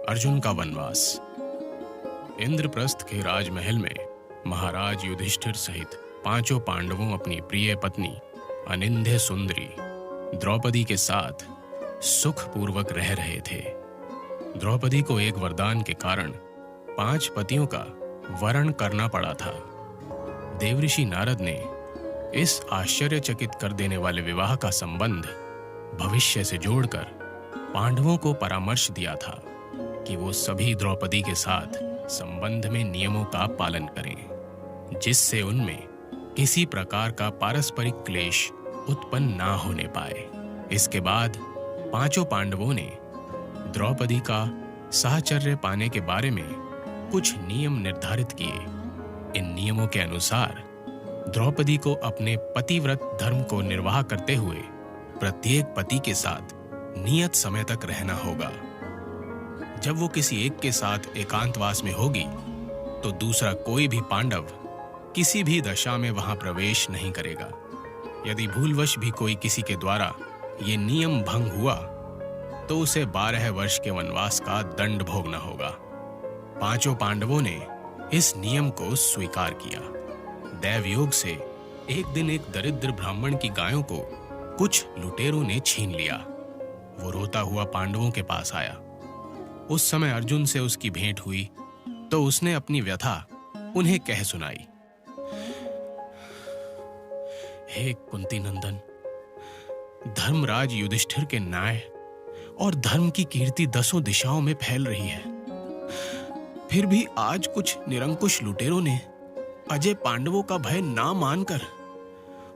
अर्जुन का वनवास। इंद्रप्रस्थ के राजमहल में महाराज युधिष्ठिर सहित पांचों पांडवों अपनी प्रिय पत्नी अनिंद्य सुंदरी द्रौपदी के साथ सुखपूर्वक रह रहे थे। द्रौपदी को एक वरदान के कारण 5 पतियों का वरण करना पड़ा था। देवऋषि नारद ने इस आश्चर्यचकित कर देने वाले विवाह का संबंध भविष्य से जोड़कर पांडवों को परामर्श दिया था कि वो सभी द्रौपदी के साथ संबंध में नियमों का पालन करें, जिससे उनमें किसी प्रकार का पारस्परिक क्लेश उत्पन्न ना होने पाए। इसके बाद पांचों पांडवों ने द्रौपदी का साहचर्य पाने के बारे में कुछ नियम निर्धारित किए। इन नियमों के अनुसार द्रौपदी को अपने पतिव्रत धर्म को निर्वाह करते हुए प्रत्येक पति के साथ नियत समय तक रहना होगा। जब वो किसी एक के साथ एकांतवास में होगी तो दूसरा कोई भी पांडव किसी भी दशा में वहां प्रवेश नहीं करेगा। यदि भूलवश भी कोई किसी के द्वारा ये नियम भंग हुआ तो उसे 12 वर्ष के वनवास का दंड भोगना होगा। पांचों पांडवों ने इस नियम को स्वीकार किया। दैवयोग से एक दिन एक दरिद्र ब्राह्मण की गायों को कुछ लुटेरों ने छीन लिया। वो रोता हुआ पांडवों के पास आया। उस समय अर्जुन से उसकी भेंट हुई तो उसने अपनी व्यथा उन्हें कह सुनाई। हे कुंती नंदन, धर्मराज युधिष्ठिर के न्याय और धर्म की कीर्ति 10 दिशाओं में फैल रही है। फिर भी आज कुछ निरंकुश लुटेरों ने अजय पांडवों का भय ना मानकर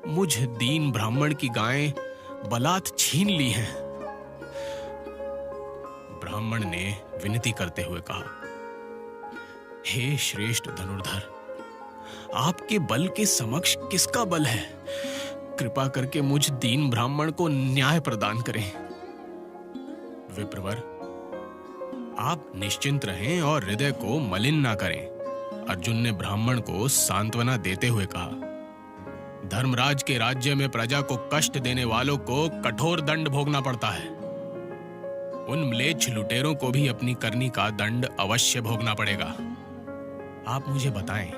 मुझ दीन ब्राह्मण की गायें बलात् छीन ली हैं। ब्राह्मण ने विनती करते हुए कहा, हे श्रेष्ठ धनुर्धर, आपके बल के समक्ष किसका बल है? कृपा करके मुझ दीन ब्राह्मण को न्याय प्रदान करें। विप्रवर, आप निश्चिंत रहें और हृदय को मलिन ना करें। अर्जुन ने ब्राह्मण को सांत्वना देते हुए कहा, धर्मराज के राज्य में प्रजा को कष्ट देने वालों को कठोर दंड भोगना पड़ता है। उन म्लेच्छ लुटेरों को भी अपनी करनी का दंड अवश्य भोगना पड़ेगा। आप मुझे बताएं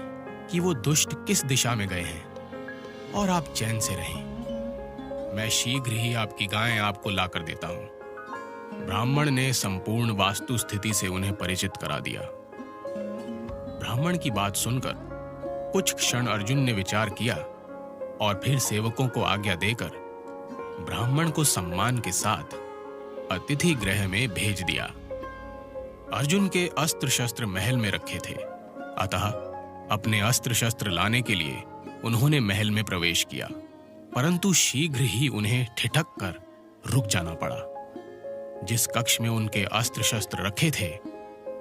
कि वो दुष्ट किस दिशा में गए हैं और आप चैन से रहें। मैं शीघ्र ही आपकी गायें आपको लाकर देता हूं। ब्राह्मण ने संपूर्ण वास्तु स्थिति से उन्हें परिचित करा दिया। ब्राह्मण की बात सुनकर कुछ क्षण अर्जुन ने विचार किया और फिर सेवकों को आज्ञा देकर ब्राह्मण को सम्मान के साथ अतिथि गृह में भेज दिया। अर्जुन के अस्त्र शस्त्र महल में रखे थे, अतः अपने अस्त्र शस्त्र लाने के लिए उन्होंने महल में प्रवेश किया, परंतु शीघ्र ही उन्हें ठिठक कर रुक जाना पड़ा। जिस कक्ष में उनके अस्त्र शस्त्र रखे थे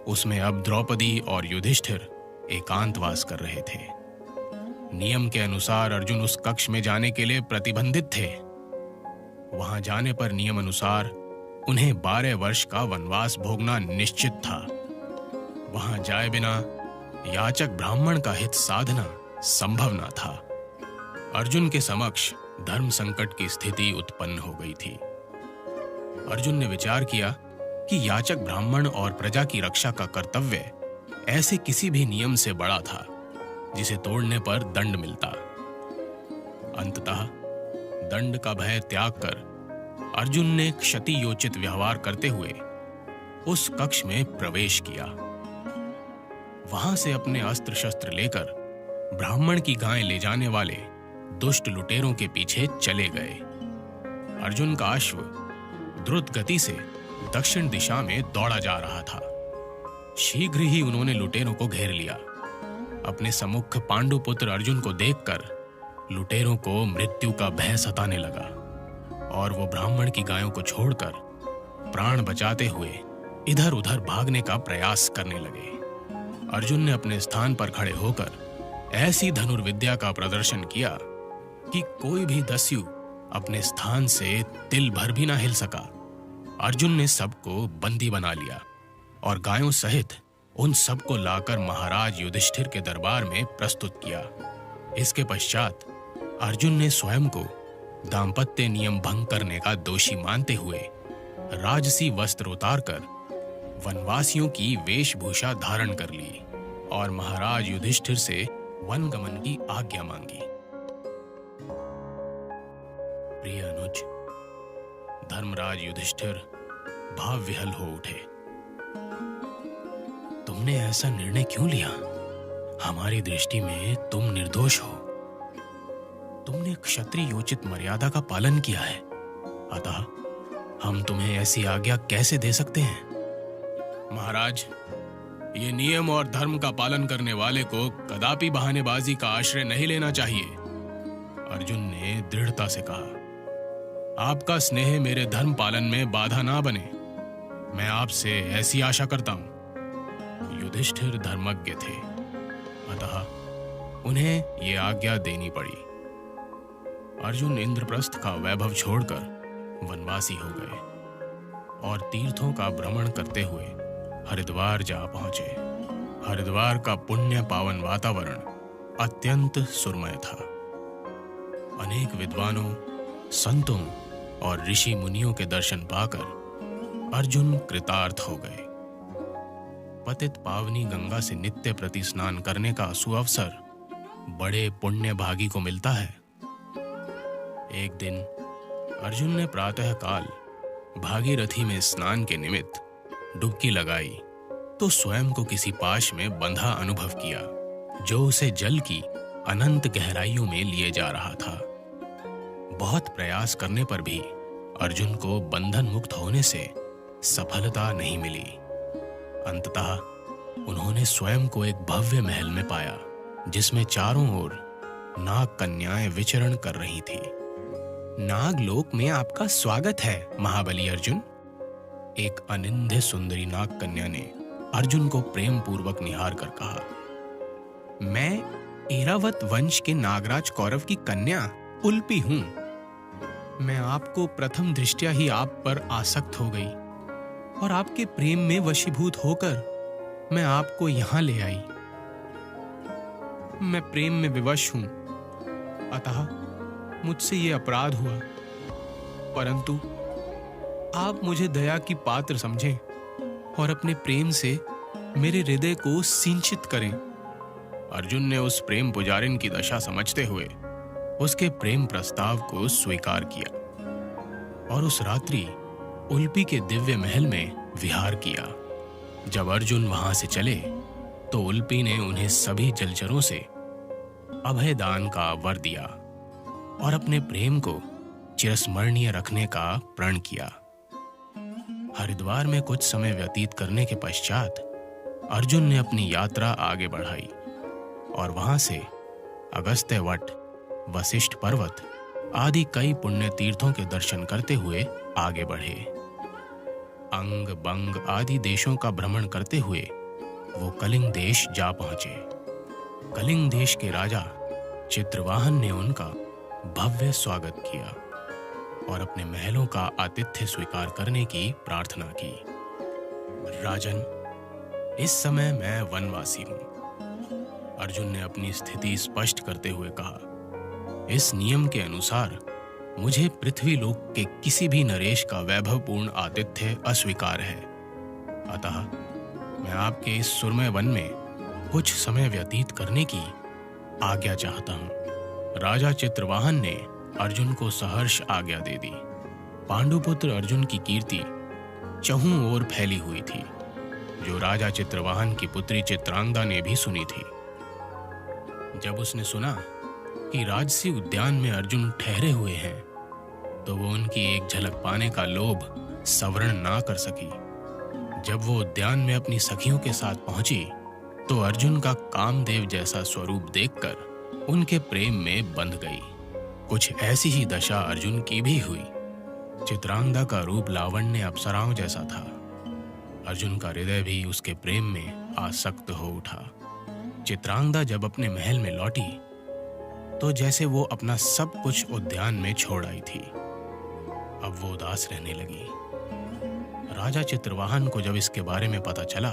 उसमें अब द्रौपदी और युधिष्ठिर एकांतवास कर रहे थे। नियम के अनुसार अर्जुन उस कक्ष में जाने के लिए प्रतिबंधित थे। वहां जाने पर नियम अनुसार उन्हें 12 वर्ष का वनवास भोगना निश्चित था। वहां जाए बिना याचक ब्राह्मण का हित साधना संभव न था। अर्जुन के समक्ष धर्म संकट की स्थिति उत्पन्न हो गई थी। अर्जुन ने विचार किया कि याचक ब्राह्मण और प्रजा की रक्षा का कर्तव्य ऐसे किसी भी नियम से बड़ा था जिसे तोड़ने पर दंड मिलता। अंततः दंड का भय त्याग कर अर्जुन ने क्षति योचित व्यवहार करते हुए उस कक्ष में प्रवेश किया। वहां से अपने अस्त्र शस्त्र लेकर ब्राह्मण की गायें ले जाने वाले दुष्ट लुटेरों के पीछे चले गए। अर्जुन का अश्व द्रुत गति से दक्षिण दिशा में दौड़ा जा रहा था। शीघ्र ही उन्होंने लुटेरों को घेर लिया। अपने सम्मुख पांडुपुत्र अर्जुन को देखकर लुटेरों को मृत्यु का भय सताने लगा और वो ब्राह्मण की गायों को छोड़कर प्राण बचाते हुए इधर उधर भागने का प्रयास करने लगे। अर्जुन ने अपने स्थान पर खड़े होकर ऐसी धनुर्विद्या का प्रदर्शन किया कि कोई भी दस्यु अपने स्थान से तिल भर भी ना हिल सका। अर्जुन ने सबको बंदी बना लिया और गायों सहित उन सबको लाकर महाराज युधिष्ठिर के दरबार में प्रस्तुत किया। इसके पश्चात अर्जुन ने स्वयं को दाम्पत्य नियम भंग करने का दोषी मानते हुए राजसी वस्त्र उतारकर वनवासियों की वेशभूषा धारण कर ली और महाराज युधिष्ठिर से वन गमन की आज्ञा मांगी। प्रिय अनुज, धर्मराज युधिष्ठिर भाव विहल हो उठे। तुमने ऐसा निर्णय क्यों लिया? हमारी दृष्टि में तुम निर्दोष हो। तुमने क्षत्रियोचित मर्यादा का पालन किया है, अतः हम तुम्हें ऐसी आज्ञा कैसे दे सकते हैं? महाराज, ये नियम और धर्म का पालन करने वाले को कदापि बहानेबाजी का आश्रय नहीं लेना चाहिए। अर्जुन ने दृढ़ता से कहा, आपका स्नेह मेरे धर्म पालन में बाधा ना बने, मैं आपसे ऐसी आशा करता हूं। युधिष्ठिर धर्मज्ञ थे, अतः उन्हें यह आज्ञा देनी पड़ी। अर्जुन इंद्रप्रस्थ का वैभव छोड़कर वनवासी हो गए और तीर्थों का भ्रमण करते हुए हरिद्वार जा पहुंचे। हरिद्वार का पुण्य पावन वातावरण अत्यंत सुरमय था। अनेक विद्वानों, संतों और ऋषि मुनियों के दर्शन पाकर अर्जुन कृतार्थ हो गए। पतित पावनी गंगा से नित्य प्रति स्नान करने का सुअवसर बड़े पुण्य भागी को मिलता है। एक दिन अर्जुन ने प्रातः काल भागीरथी में स्नान के निमित्त डुबकी लगाई तो स्वयं को किसी पाश में बंधा अनुभव किया, जो उसे जल की अनंत गहराइयों में लिए जा रहा था। बहुत प्रयास करने पर भी अर्जुन को बंधन मुक्त होने से सफलता नहीं मिली। अंततः उन्होंने स्वयं को एक भव्य महल में पाया, जिसमें चारों ओर नाग कन्याएं विचरण कर रही थी। नागलोक में आपका स्वागत है महाबली अर्जुन। एक अनिंद्य सुंदरी नाग कन्या ने अर्जुन को प्रेम पूर्वक निहार कर कहा, मैं ऐरावत वंश के नागराज कौरव की कन्या उल्पी हूं। मैं आपको प्रथम दृष्टया ही आप पर आसक्त हो गई और आपके प्रेम में वशीभूत होकर मैं आपको यहां ले आई। मैं प्रेम में विवश हूं, अतः मुझसे ये अपराध हुआ, परंतु आप मुझे दया की पात्र समझें और अपने प्रेम से मेरे हृदय को सिंचित करें। अर्जुन ने उस प्रेम पुजारिन की दशा समझते हुए उसके प्रेम प्रस्ताव को स्वीकार किया और उस रात्रि उल्पी के दिव्य महल में विहार किया। जब अर्जुन वहां से चले तो उल्पी ने उन्हें सभी जलचरों से अभय दान का वर दिया और अपने प्रेम को चिरस्मरणीय रखने का प्रण किया। हरिद्वार में कुछ समय व्यतीत करने के पश्चात अर्जुन ने अपनी यात्रा आगे बढ़ाई और वहां से अगस्त्य वट, वशिष्ठ पर्वत आदि कई पुण्य तीर्थों के दर्शन करते हुए आगे बढ़े। अंग, बंग आदि देशों का भ्रमण करते हुए वो कलिंग देश जा पहुंचे। कलिंग देश के राजा चित्रवाहन ने उनका भव्य स्वागत किया और अपने महलों का आतिथ्य स्वीकार करने की प्रार्थना की। राजन, इस समय मैं वनवासी हूं। अर्जुन ने अपनी स्थिति स्पष्ट करते हुए कहा, इस नियम के अनुसार मुझे पृथ्वी लोक के किसी भी नरेश का वैभवपूर्ण आतिथ्य अस्वीकार है। अतः मैं आपके इस सुरमय वन में कुछ समय व्यतीत करने की आज्ञा चाहता हूं। राजा चित्रवाहन ने अर्जुन को सहर्ष आज्ञा दे दी। पांडुपुत्र अर्जुन की कीर्ति चहुं ओर फैली हुई थी, जो राजा चित्रवाहन की पुत्री चित्रांगदा ने भी सुनी थी। जब उसने सुना कि राजसी उद्यान में अर्जुन ठहरे हुए हैं, तो वो उनकी एक झलक पाने का लोभ सवरण ना कर सकी। जब वो उद्यान में अपनी सखियों के साथ पहुंची, तो अर्जुन का कामदेव जैसा स्वरूप देखकर उनके प्रेम में बंध गई। कुछ ऐसी ही दशा अर्जुन की भी हुई। चित्रांगदा का रूप लावण्य अप्सराओं जैसा था। अर्जुन का हृदय भी उसके प्रेम में आसक्त हो उठा। चित्रांगदा जब अपने महल में लौटी, तो जैसे वो अपना सब कुछ उद्यान में छोड़ आई थी। अब वो उदास रहने लगी। राजा चित्रवाहन को जब इसके बारे में पता चला,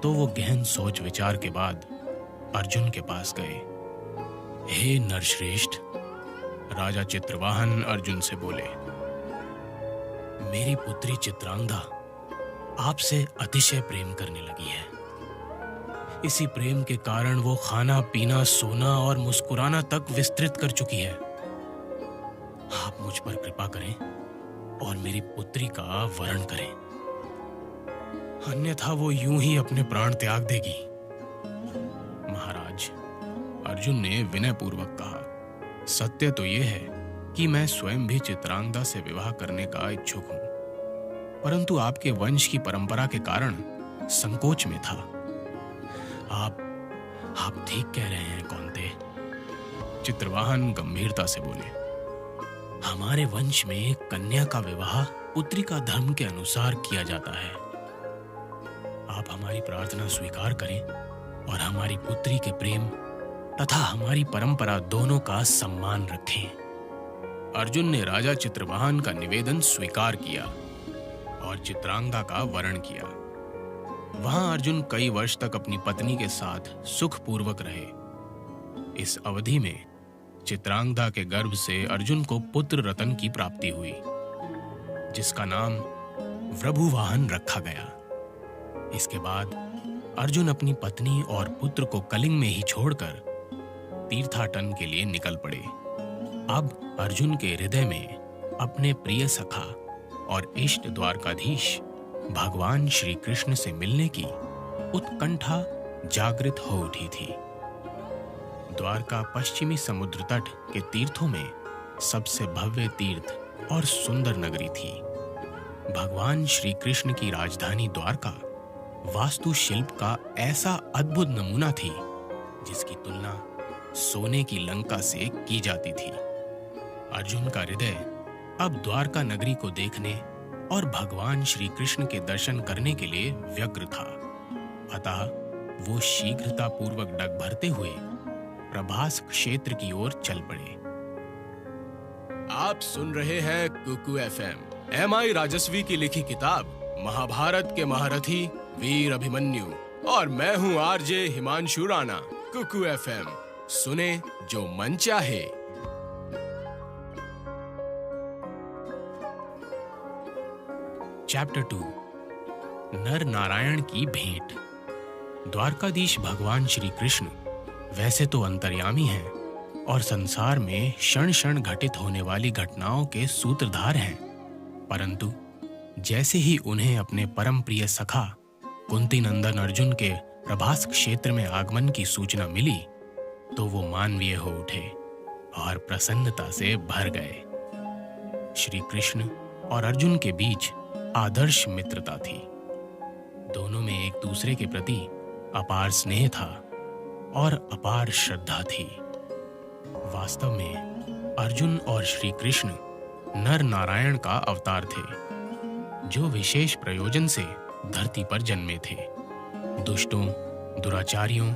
तो वो गहन सोच विचार के बाद अर्जुन के पास गए। हे नरश्रेष्ठ, राजा चित्रवाहन अर्जुन से बोले, मेरी पुत्री चित्रांगदा आपसे अतिशय प्रेम करने लगी है। इसी प्रेम के कारण वो खाना पीना सोना और मुस्कुराना तक विस्तृत कर चुकी है। आप मुझ पर कृपा करें और मेरी पुत्री का वरण करें, अन्यथा वो यूं ही अपने प्राण त्याग देगी। महाराज, अर्जुन ने विनयपूर्वक कहा, सत्य तो ये है कि मैं स्वयं भी चित्रांगदा से विवाह करने का इच्छुक हूं, परंतु आपके वंश की परंपरा के कारण संकोच में था। आप ठीक कह रहे हैं कौन्ते, चित्रवाहन गंभीरता से बोले। हमारे वंश में कन्या का विवाह पुत्री का धर्म के अनुसार किया जाता है। आप हमारी प्रार्थना स्वीकार करें और हमारी पुत्री के प्रेम तथा हमारी परंपरा दोनों का सम्मान रखें। अर्जुन ने राजा चित्रवाहन का निवेदन स्वीकार किया और चित्रांगदा का वरण किया। वहां अर्जुन कई वर्ष तक अपनी पत्नी के साथ सुखपूर्वक रहे। इस अवधि में चित्रांगदा के गर्भ से अर्जुन को पुत्र रतन की प्राप्ति हुई, जिसका नाम वृभुवाहन रखा गया। इसके बाद अर्जुन अपनी पत्नी और पुत्र को कलिंग में ही छोड़कर तीर्थाटन के लिए निकल पड़े। अब अर्जुन के हृदय में अपने प्रिय सखा और इष्ट द्वारकाधीश भगवान श्री कृष्ण से मिलने की उत्कंठा जागृत हो उठी थी। द्वारका पश्चिमी समुद्र तट के तीर्थों में सबसे भव्य तीर्थ और सुंदर नगरी थी। भगवान श्री कृष्ण की राजधानी द्वारका वास्तुशिल्प का ऐसा अद्भुत नमूना थी जिसकी तुलना सोने की लंका से की जाती थी। अर्जुन का हृदय अब द्वारका नगरी को देखने और भगवान श्री कृष्ण के दर्शन करने के लिए व्यग्र था। अतः वो शीघ्रता पूर्वक डग भरते हुए प्रभास क्षेत्र की ओर चल पड़े। आप सुन रहे हैं कुकू एफएम, एमआई राजस्वी की लिखी किताब महाभारत के महारथी वीर अभिमन्यु, और मैं हूं आरजे हिमांशु राणा। कुकू एफएम, सुने जो मन चाहे। चैप्टर 2, नर नारायण की भेंट। द्वारकाधीश भगवान श्री कृष्ण वैसे तो अंतर्यामी हैं और संसार में क्षण क्षण घटित होने वाली घटनाओं के सूत्रधार हैं, परंतु जैसे ही उन्हें अपने परम प्रिय सखा कुंती नंदन अर्जुन के प्रभास क्षेत्र में आगमन की सूचना मिली तो वो मानवीय हो उठे और प्रसन्नता से भर गए। श्री कृष्ण और अर्जुन के बीच आदर्श मित्रता थी। दोनों में एक दूसरे के प्रति अपार स्नेह था और अपार श्रद्धा थी। वास्तव में अर्जुन और श्री कृष्ण नर नारायण का अवतार थे, जो विशेष प्रयोजन से धरती पर जन्मे थे। दुष्टों, दुराचारियों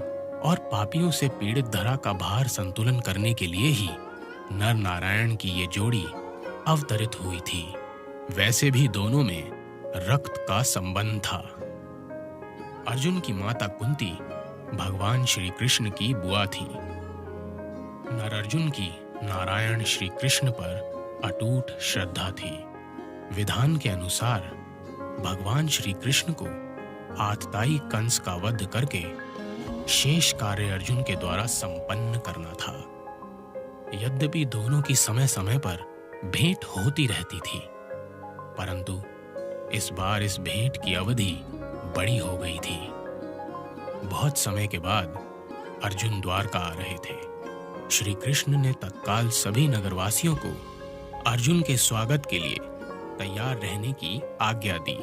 और पापियों से पीड़ित धरा का भार संतुलन करने के लिए ही नर नारायण की ये जोड़ी अवतरित हुई थी। वैसे भी दोनों में रक्त का संबंध था। अर्जुन की माता कुंती भगवान श्री कृष्ण की बुआ थी। नर अर्जुन की नारायण श्री कृष्ण पर अटूट श्रद्धा थी। विधान के अनुसार भगवान श्री कृष्ण को आतताई कंस का वध करके शेष कार्य अर्जुन के द्वारा संपन्न करना था। यद्यपि दोनों की समय समय पर भेंट होती रहती थी, परंतु इस बार इस भेंट की अवधि बड़ी हो गई थी। बहुत समय के बाद अर्जुन द्वारका आ रहे थे। श्री कृष्ण ने तत्काल सभी नगरवासियों को अर्जुन के स्वागत के लिए तैयार रहने की आज्ञा दी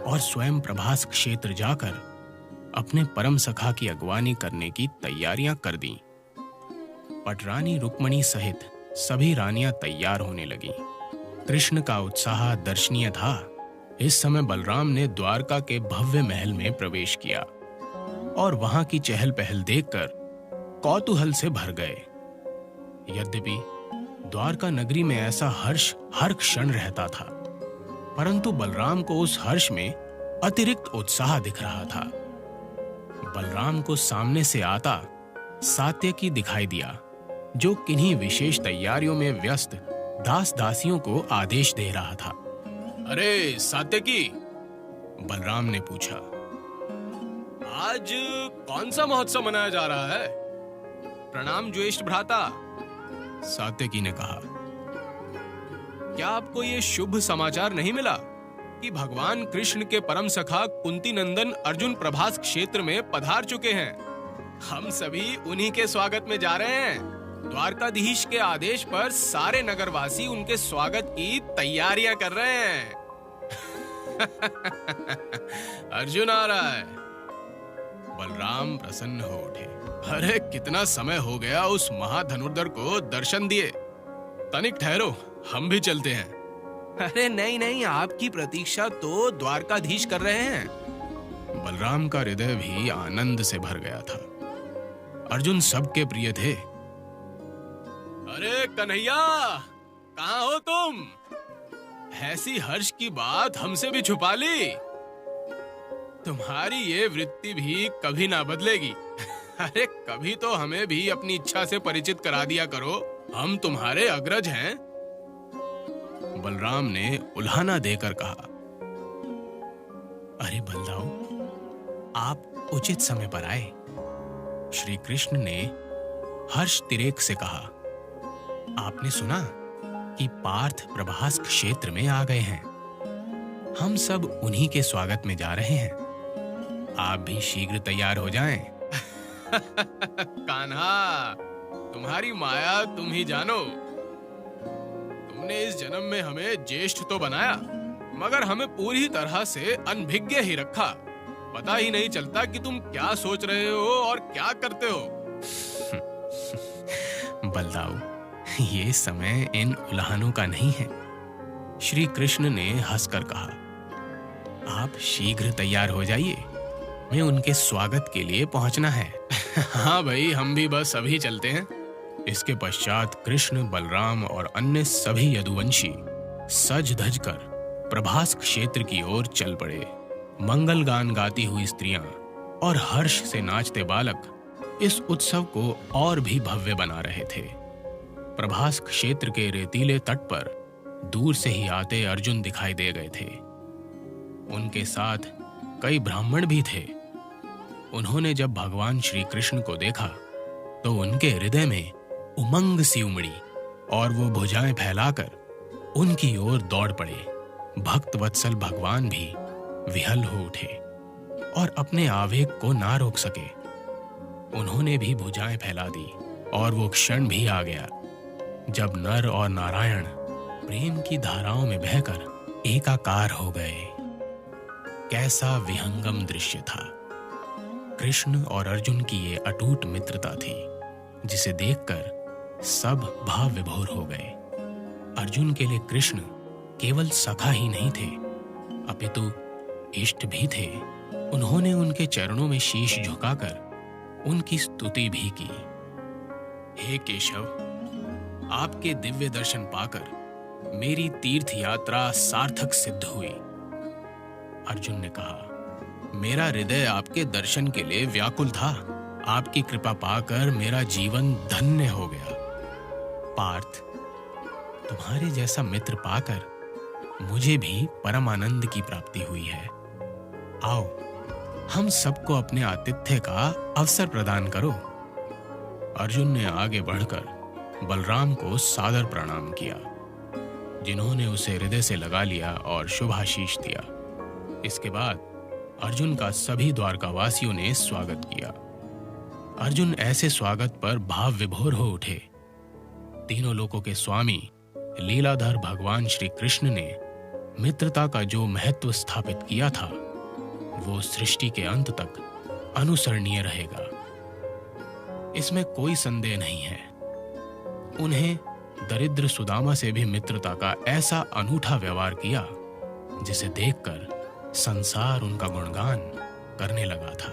और स्वयं प्रभास क्षेत्र जाकर अपने परम सखा की अगवानी करने की तैयारियां कर दी। पटरानी रुक्मणी सहित सभी रानियां तैयार होने लगीं। कृष्ण का उत्साह दर्शनीय था। इस समय बलराम ने द्वारका के भव्य महल में प्रवेश किया और वहां की चहल पहल देखकर कौतूहल से भर गए। यद्यपि द्वारका नगरी में ऐसा हर्ष हर क्षण रहता था, परंतु बलराम को उस हर्ष में अतिरिक्त उत्साह दिख रहा था। बलराम को सामने से आता सात्यकी दिखाई दिया, जो किन्हीं विशेष तैयारियों में व्यस्त दास दासियों को आदेश दे रहा था। अरे सात्यकी, बलराम ने पूछा। आज कौन सा महोत्सव मनाया जा रहा है? प्रणाम ज्येष्ठ भ्राता, सात्यकी ने कहा। क्या आपको ये शुभ समाचार नहीं मिला कि भगवान कृष्ण के परम सखा कुंती नंदन अर्जुन प्रभास क्षेत्र में पधार चुके हैं? हम सभी उन्हीं के स्वागत में जा रहे हैं। द्वारकाधीश के आदेश पर सारे नगरवासी उनके स्वागत की तैयारियां कर रहे हैं। अर्जुन आ रहा है। बलराम प्रसन्न हो उठे। अरे कितना समय हो गया उस महाधनुर्धर को दर्शन दिए। तनिक ठहरो, हम भी चलते हैं। अरे नहीं नहीं, आपकी प्रतीक्षा तो द्वारकाधीश कर रहे हैं। बलराम का हृदय भी आनंद से भर गया था। अर्जुन सबके प्रिय थे। अरे कन्हैया, कहाँ हो तुम? ऐसी हर्ष की बात हमसे भी छुपा ली। तुम्हारी ये वृत्ति भी कभी ना बदलेगी। अरे कभी तो हमें भी अपनी इच्छा से परिचित करा दिया करो, हम तुम्हारे अग्रज हैं। बलराम ने उल्हाना देकर कहा। अरे बलदाऊ, आप उचित समय पर आए। श्री कृष्ण ने हर्ष तिरेक से कहा। आपने सुना कि पार्थ प्रभास क्षेत्र में आ गए हैं। हम सब उन्हीं के स्वागत में जा रहे हैं। आप भी शीघ्र तैयार हो जाएं। कान्हा, तुम्हारी माया तुम ही जानो। तुमने इस जन्म में हमें ज्येष्ठ तो बनाया, मगर हमें पूरी तरह से अनभिज्ञ ही रखा। पता ही नहीं चलता कि तुम क्या सोच रहे हो और क्या करते हो। बलदाऊ, ये समय इन उल्हानों का नहीं है। श्री कृष्ण ने हंसकर कहा। आप शीघ्र तैयार हो जाइए, मैं उनके स्वागत के लिए पहुंचना है। हाँ भाई, हम भी बस अभी चलते हैं। इसके पश्चात कृष्ण, बलराम और अन्य सभी यदुवंशी सज धज कर प्रभास क्षेत्र की ओर चल पड़े। मंगल गान गाती हुई स्त्रियां और हर्ष से नाचते बालक इस उत्सव को और भी भव्य बना रहे थे। प्रभास क्षेत्र के रेतीले तट पर दूर से ही आते अर्जुन दिखाई दे गए थे। उनके साथ कई ब्राह्मण भी थे। उन्होंने जब भगवान श्री कृष्ण को देखा तो उनके हृदय में उमंग सी उमड़ी और वो भुजाएं फैलाकर उनकी ओर दौड़ पड़े। भक्त वत्सल भगवान भी विहल हो उठे और अपने आवेग को ना रोक सके। उन्होंने भी भुजाएं फैला दी और वो क्षण भी आ गया जब नर और नारायण प्रेम की धाराओं में बहकर एकाकार हो गए। कैसा विहंगम दृश्य था। कृष्ण और अर्जुन की ये अटूट मित्रता थी जिसे देखकर सब भाव विभोर हो गए। अर्जुन के लिए कृष्ण केवल सखा ही नहीं थे, अपितु इष्ट भी थे। उन्होंने उनके चरणों में शीश झुकाकर उनकी स्तुति भी की। हे केशव, आपके दिव्य दर्शन पाकर मेरी तीर्थ यात्रा सार्थक सिद्ध हुई। अर्जुन ने कहा, मेरा हृदय आपके दर्शन के लिए व्याकुल था। आपकी कृपा पाकर मेरा जीवन धन्य हो गया। पार्थ, तुम्हारे जैसा मित्र पाकर मुझे भी परम आनंद की प्राप्ति हुई है। आओ, हम सबको अपने आतिथ्य का अवसर प्रदान करो। अर्जुन ने आगे बढ़कर बलराम को सादर प्रणाम किया, जिन्होंने उसे हृदय से लगा लिया और शुभाशीष दिया। इसके बाद अर्जुन का सभी द्वारकावासियों ने स्वागत किया। अर्जुन ऐसे स्वागत पर भाव विभोर हो उठे। तीनों लोकों के स्वामी लीलाधर भगवान श्री कृष्ण ने मित्रता का जो महत्व स्थापित किया था वो सृष्टि के अंत तक अनुसरणीय रहेगा, इसमें कोई संदेह नहीं है। उन्हें दरिद्र सुदामा से भी मित्रता का ऐसा अनूठा व्यवहार किया जिसे देखकर संसार उनका गुणगान करने लगा था।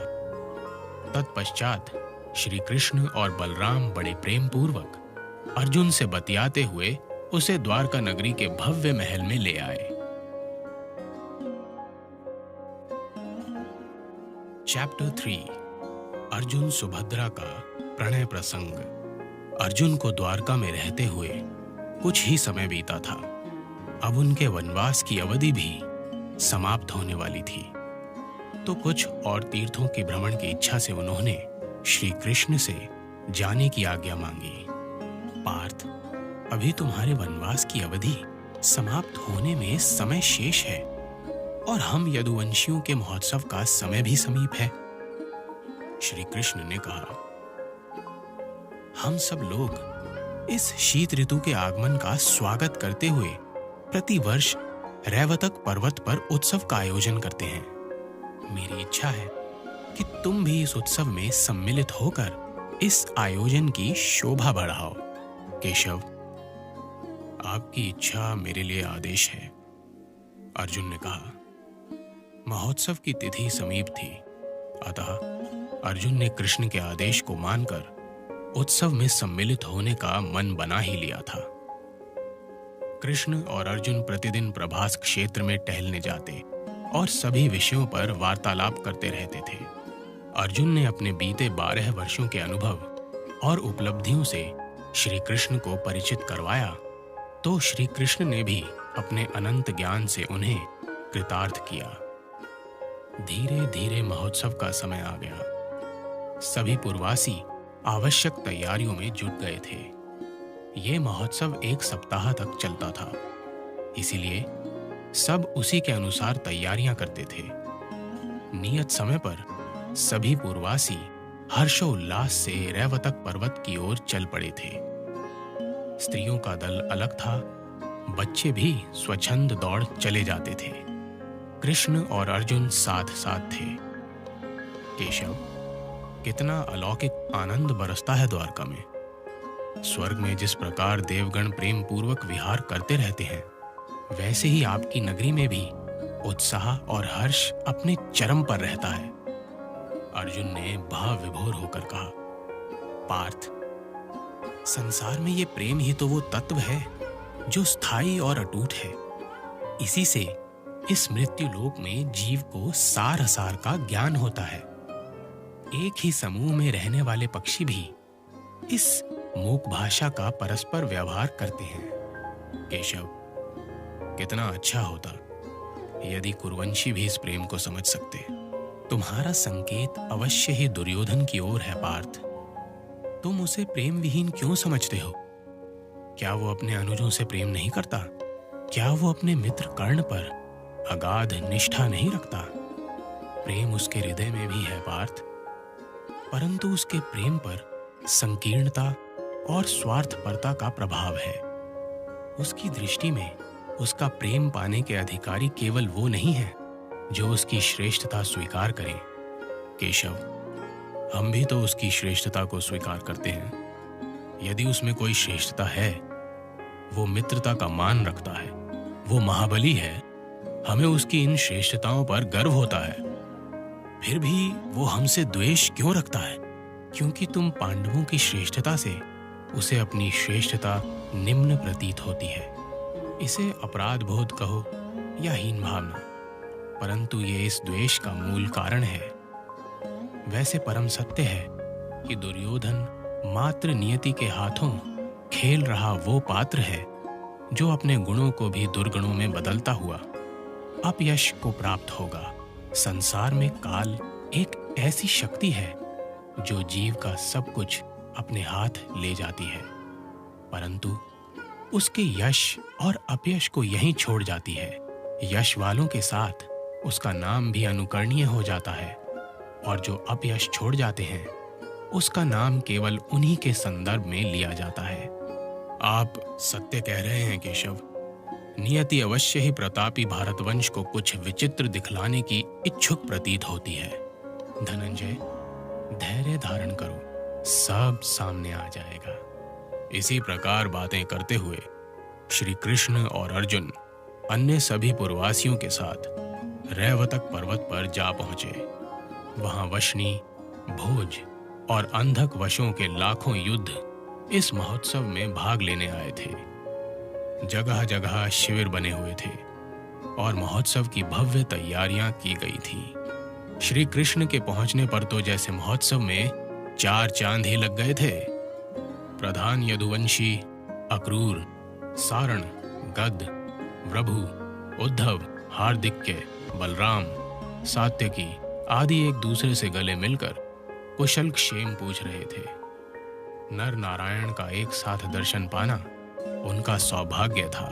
तत्पश्चात श्री कृष्ण और बलराम बड़े प्रेम पूर्वक अर्जुन से बतियाते हुए उसे द्वारका नगरी के भव्य महल में ले आए। चैप्टर 3 अर्जुन सुभद्रा का प्रणय प्रसंग। अर्जुन को द्वारका में रहते हुए कुछ ही समय बीता था। अब उनके वनवास की अवधि भी समाप्त होने वाली थी। तो कुछ और तीर्थों के भ्रमण की इच्छा से उन्होंने श्री कृष्ण से जाने की आज्ञा मांगी। पार्थ, अभी तुम्हारे वनवास की अवधि समाप्त होने में समय शेष है और हम यदुवंशियों के महोत्सव का समय भी समीप है। श्री कृष्ण ने कहा, हम सब लोग इस शीत ऋतु के आगमन का स्वागत करते हुए प्रतिवर्ष रैवतक पर्वत पर उत्सव का आयोजन करते हैं। मेरी इच्छा है कि तुम भी इस उत्सव में सम्मिलित होकर इस आयोजन की शोभा बढ़ाओ। केशव, आपकी इच्छा मेरे लिए आदेश है, अर्जुन ने कहा। महोत्सव की तिथि समीप थी, अतः अर्जुन ने कृष्ण के आदेश को मानकर उत्सव में सम्मिलित होने का मन बना ही लिया था। कृष्ण और अर्जुन प्रतिदिन प्रभास क्षेत्र में टहलने जाते और सभी विषयों पर वार्तालाप करते रहते थे। अर्जुन ने अपने बीते 12 वर्षों के अनुभव और उपलब्धियों से श्री कृष्ण को परिचित करवाया, तो श्री कृष्ण ने भी अपने अनंत ज्ञान से उन्हें कृतार्थ किया। धीरे धीरे महोत्सव का समय आ गया। सभी पूर्ववासी आवश्यक तैयारियों में जुट गए थे। ये महोत्सव 1 सप्ताह तक चलता था, इसीलिए सब उसी के अनुसार तैयारियां करते थे। नियत समय पर सभी पूर्ववासी हर्षोल्लास से रैवतक पर्वत की ओर चल पड़े थे। स्त्रियों का दल अलग था, बच्चे भी स्वच्छंद दौड़ चले जाते थे। कृष्ण और अर्जुन साथ साथ थे। केशव, कितना अलौकिक आनंद बरसता है द्वारका में। स्वर्ग में जिस प्रकार देवगण प्रेम पूर्वक विहार करते रहते हैं, वैसे ही आपकी नगरी में भी उत्साह और हर्ष अपने चरम पर रहता है। अर्जुन ने भाव विभोर होकर कहा, पार्थ, संसार में ये प्रेम ही तो वो तत्व है जो स्थायी और अटूट है। इसी से इस मृत्यु लोक में जीव को सार असार का ज्ञान होता है। एक ही समूह में रहने वाले पक्षी भी इस मूक भाषा का परस्पर व्यवहार करते हैं। केशव, कितना अच्छा होता यदि कुरुवंशी भी इस प्रेम को समझ सकते। तुम्हारा संकेत अवश्य ही दुर्योधन की ओर है पार्थ। तुम उसे प्रेम विहीन क्यों समझते हो? क्या वो अपने अनुजों से प्रेम नहीं करता? क्या वो अपने मित्र कर्ण पर अगाध निष्ठा नहीं रखता? प्रेम उसके हृदय में भी है पार्थ, परंतु उसके प्रेम पर संकीर्णता और स्वार्थपरता का प्रभाव है। उसकी दृष्टि में उसका प्रेम पाने के अधिकारी केवल वो नहीं है जो उसकी श्रेष्ठता स्वीकार करें। केशव, हम भी तो उसकी श्रेष्ठता को स्वीकार करते हैं। यदि उसमें कोई श्रेष्ठता है, वो मित्रता का मान रखता है, वो महाबली है, हमें उसकी इन श्रेष्ठताओं पर गर्व होता है। फिर भी वो हमसे द्वेष क्यों रखता है? क्योंकि तुम पांडवों की श्रेष्ठता से उसे अपनी श्रेष्ठता निम्न प्रतीत होती है। इसे अपराध बोध कहो या हीन भावना, परंतु ये इस द्वेष का मूल कारण है। वैसे परम सत्य है कि दुर्योधन मात्र नियति के हाथों खेल रहा वो पात्र है जो अपने गुणों को भी दुर्गुणों में बदलता हुआ अपयश को प्राप्त होगा। संसार में काल एक ऐसी शक्ति है जो जीव का सब कुछ अपने हाथ ले जाती है, परंतु उसके यश और अपयश को यहीं छोड़ जाती है। यश वालों के साथ उसका नाम भी अनुकरणीय हो जाता है, और जो अपयश छोड़ जाते हैं उसका नाम केवल उन्हीं के संदर्भ में लिया जाता है। आप सत्य कह रहे हैं केशव। नियति अवश्य ही प्रतापी भारतवंश को कुछ विचित्र दिखलाने की इच्छुक प्रतीत होती है। धनंजय, धैर्य धारण करो, सब सामने आ जाएगा। इसी प्रकार बातें करते हुए श्री कृष्ण और अर्जुन अन्य सभी पुरवासियों के साथ रैवतक पर्वत पर जा पहुंचे। वहां वशनी, भोज और अंधक वशों के लाखों युद्ध इस महोत्सव में भाग लेने आए थे। जगह जगह शिविर बने हुए थे और महोत्सव की भव्य तैयारियां की गई थी। श्री कृष्ण के पहुंचने पर तो जैसे महोत्सव में 4 चांद ही लग गए थे। प्रधान यदुवंशी अक्रूर, सारण, गद, प्रभु, उद्धव, हार्दिक्य, बलराम, सात्यकी, आदि एक दूसरे से गले मिलकर कुशल क्षेम पूछ रहे थे। नर नारायण का एक साथ दर्शन पाना उनका सौभाग्य था।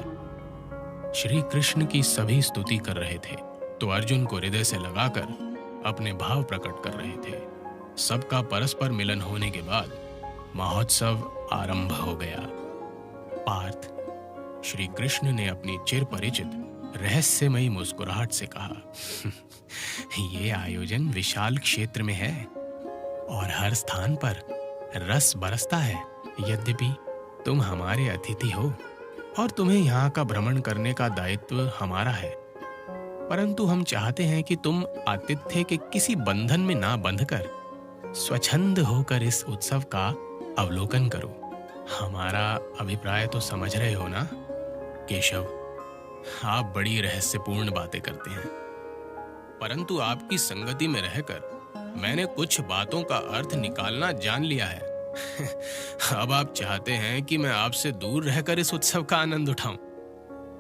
श्री कृष्ण की सभी स्तुति कर रहे थे तो अर्जुन को हृदय से लगाकर अपने भाव प्रकट कर रहे थे। सबका परस्पर मिलन होने के बाद महोत्सव आरंभ हो गया। पार्थ, श्री कृष्ण ने अपनी चिर परिचित रहस्यमयी मुस्कुराहट से कहा, ये आयोजन विशाल क्षेत्र में है और हर स्थान पर रस बरसता है। यद्यपि तुम हमारे अतिथि हो और तुम्हें यहाँ का भ्रमण करने का दायित्व हमारा है, परंतु हम चाहते हैं कि तुम आतिथ्य के किसी बंधन में ना बंधकर स्वच्छंद होकर इस उत्सव का अवलोकन करो। हमारा अभिप्राय तो समझ रहे हो ना केशव? आप बड़ी रहस्यपूर्ण बातें करते हैं, परंतु आपकी संगति में रहकर मैंने कुछ बातों का अर्थ निकालना जान लिया है। अब आप चाहते हैं कि मैं आपसे दूर रहकर इस उत्सव का आनंद उठाऊं?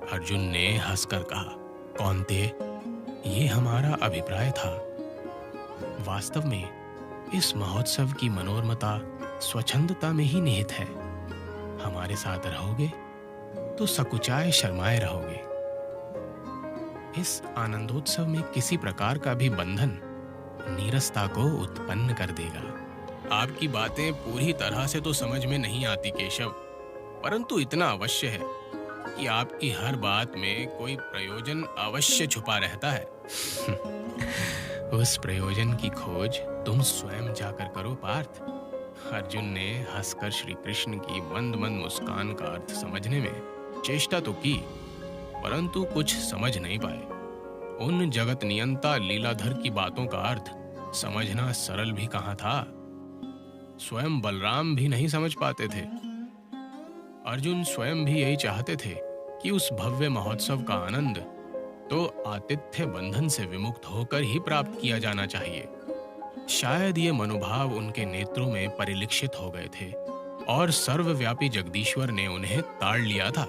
अर्जुन ने हंसकर कहा, कौन्ते, ये हमारा अभिप्राय था। वास्तव में इस महोत्सव की मनोरमता स्वच्छंदता में ही निहित है। हमारे साथ रहोगे तो सकुचाए शर्माए रहोगे। इस आनंदोत्सव में किसी प्रकार का भी बंधन नीरसता को उत्पन्न कर देगा। आपकी बातें पूरी तरह से तो समझ में नहीं आती केशव, परंतु इतना अवश्य है कि आपकी हर बात में कोई प्रयोजन अवश्य छुपा रहता है। उस प्रयोजन की खोज तुम स्वयं जाकर करो पार्थ। अर्जुन ने हंसकर श्री कृष्ण की मंद मंद मुस्कान का अर्थ समझने में चेष्टा तो की, परंतु कुछ समझ नहीं पाए। उन जगत नियंता लीलाधर की बातों का अर्थ समझना सरल भी कहाँ था। स्वयं बलराम भी नहीं समझ पाते थे। अर्जुन स्वयं भी यही चाहते थे कि उस भव्य महोत्सव का आनंद तो आतिथ्य बंधन से विमुक्त होकर ही प्राप्त किया जाना चाहिए। शायद ये मनोभाव उनके नेत्रों में परिलक्षित हो गए थे और सर्वव्यापी जगदीश्वर ने उन्हें ताड़ लिया था।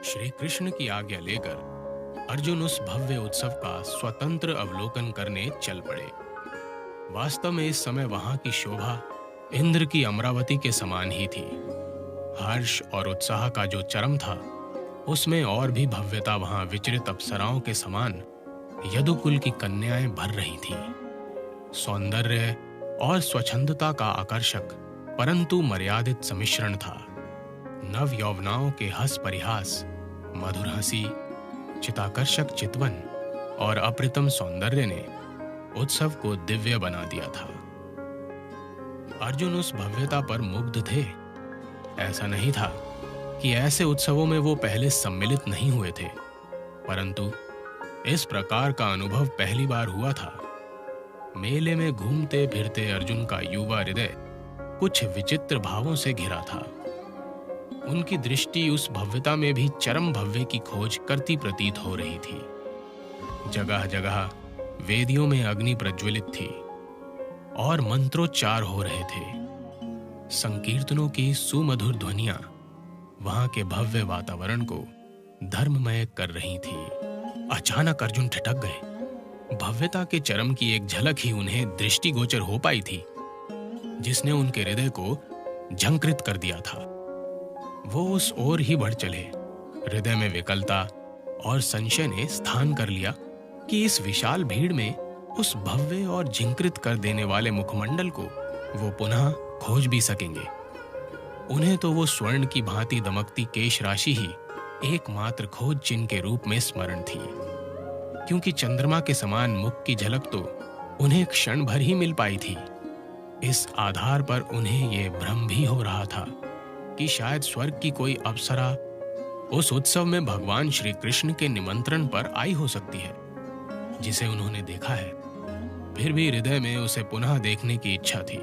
श्री कृष्ण की आज्ञा लेकर अर्जुन उस भव्य उत्सव का स्वतंत्र अवलोकन करने चल पड़े। वास्तव में इस समय वहां की शोभा इंद्र की अमरावती के समान ही थी। हर्ष और उत्साह का जो चरम था, उसमें और भी भव्यता वहां विचरित अप्सराओं के समान यदुकुल की कन्याएं भर रही थीं। सौंदर्य और स्वच्छंदता का आकर्षक परंतु मर्यादित सम्मिश्रण था। नव यौवनाओं के हंस परिहास, मधुर हंसी, चिताकर्षक चितवन और अप्रतिम सौंदर्य ने उत्सव को दिव्य बना दिया था। अर्जुन उस भव्यता पर मुग्ध थे। ऐसा नहीं था कि ऐसे उत्सवों में वो पहले सम्मिलित नहीं हुए थे, परंतु इस प्रकार का अनुभव पहली बार हुआ था। मेले में घूमते फिरते अर्जुन का युवा हृदय कुछ विचित्र भावों से घिरा था। उनकी दृष्टि उस भव्यता में भी चरम भव्य की खोज करती प्रतीत हो रही थी। जगह जगह वेदियों में अग्नि प्रज्वलित थी और मंत्रोच्चार हो रहे थे। संकीर्तनों की सुमधुर ध्वनियां वहां के भव्य वातावरण को धर्ममय कर रही थी। अचानक अर्जुन ठिठक गए। भव्यता के चरम की एक झलक ही उन्हें दृष्टिगोचर हो पाई थी, जिसने उनके हृदय को झंकृत कर दिया था। वो उस ओर ही बढ़ चले। हृदय में विकलता और संशय ने स्थान कर लिया कि इस विशाल भीड़ में उस भव्य और झंकृत कर देने वाले मुखमंडल को वो पुनः खोज भी सकेंगे। उन्हें तो वो स्वर्ण की भांति दमकती केश राशि ही एकमात्र खोज चिन्ह के रूप में स्मरण थी, क्योंकि चंद्रमा के समान मुख की झलक तो उन्हें क्षण भर ही मिल पाई थी। इस आधार पर उन्हें ये भ्रम भी हो रहा था कि शायद स्वर्ग की कोई अप्सरा उस उत्सव में भगवान श्री कृष्ण के निमंत्रण पर आई हो सकती है, जिसे उन्होंने देखा है। फिर भी हृदय में उसे पुनः देखने की इच्छा थी।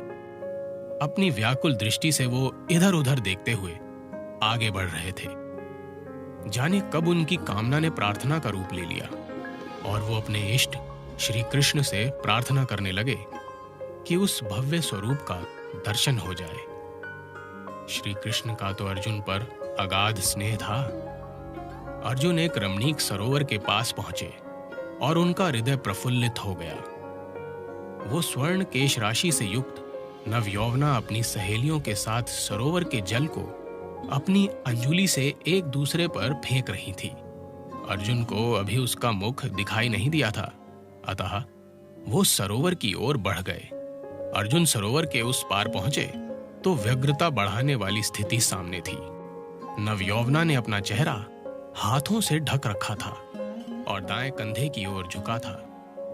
अपनी व्याकुल दृष्टि से वो इधर उधर देखते हुए आगे बढ़ रहे थे। जाने कब उनकी कामना ने प्रार्थना का रूप ले लिया और वो अपने इष्ट श्री कृष्ण से प्रार्थना करने लगे कि उस भव्य स्वरूप का दर्शन हो जाए। श्री कृष्ण का तो अर्जुन पर अगाध स्नेह था। अर्जुन एक रमणीक सरोवर के पास पहुंचे और उनका हृदय प्रफुल्लित हो गया। वो स्वर्ण केश राशि से युक्त नवयौवना अपनी सहेलियों के साथ सरोवर के जल को अपनी अंजुली से एक दूसरे पर फेंक रही थी। अर्जुन को अभी उसका मुख दिखाई नहीं दिया था, अतः वो सरोवर की ओर बढ़ गए। अर्जुन सरोवर के उस पार पहुंचे तो व्यग्रता बढ़ाने वाली स्थिति सामने थी। नवयौवना ने अपना चेहरा हाथों से ढक रखा था और दाएं कंधे की ओर झुका था,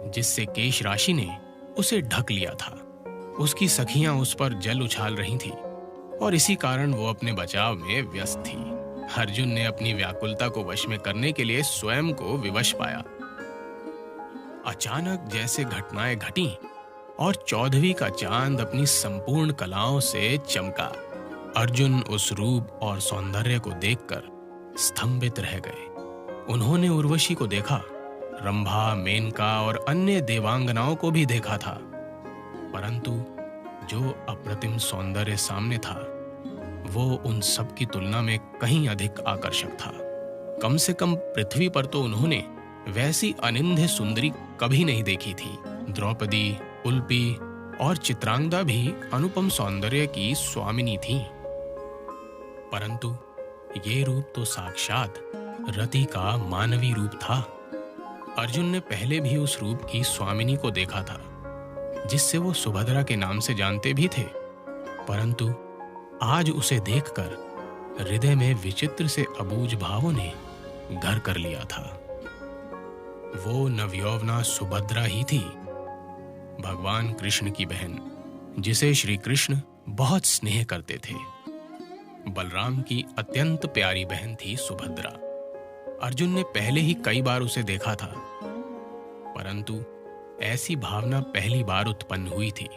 जिससे केश राशि ने उसे ढक लिया था। उसकी सखियां उस पर जल उछाल रही थीं और इसी कारण वो अपने बचाव में व्यस्त थी। अर्जुन ने अपनी व्याकुलता को वश में करने के लिए स्वयं को विवश पाया। अचानक जैसे घटनाएं घटीं और 14वीं का चांद अपनी संपूर्ण कलाओं से चमका। अर्जुन उस रूप और सौंदर्य को देखकर स्तंभित रह गए। उन्होंने उर्वशी को देखा, रंभा, मेनका और अन्य देवांगनाओं को भी देखा था, परंतु जो अप्रतिम सौंदर्य सामने था वो उन सब की तुलना में कहीं अधिक आकर्षक था। कम से कम पृथ्वी पर तो उन्होंने वैसी अनिंद्य सुंदरी कभी नहीं देखी थी। द्रौपदी, उल्पी और चित्रांगदा भी अनुपम सौंदर्य की स्वामिनी थीं, परंतु ये रूप तो साक्षात रति का मानवी रूप था। अर्जुन ने पहले भी उस रूप की स्वामिनी को देखा था, जिससे वो सुभद्रा के नाम से जानते भी थे, परंतु आज उसे देखकर हृदय में विचित्र से अबूझ भावों ने घर कर लिया था। वो नवयौवना सुभद्रा ही थी, भगवान कृष्ण की बहन, जिसे श्री कृष्ण बहुत स्नेह करते थे। बलराम की अत्यंत प्यारी बहन थी सुभद्रा। अर्जुन ने पहले ही कई बार उसे देखा था, परंतु ऐसी भावना पहली बार उत्पन्न हुई थी।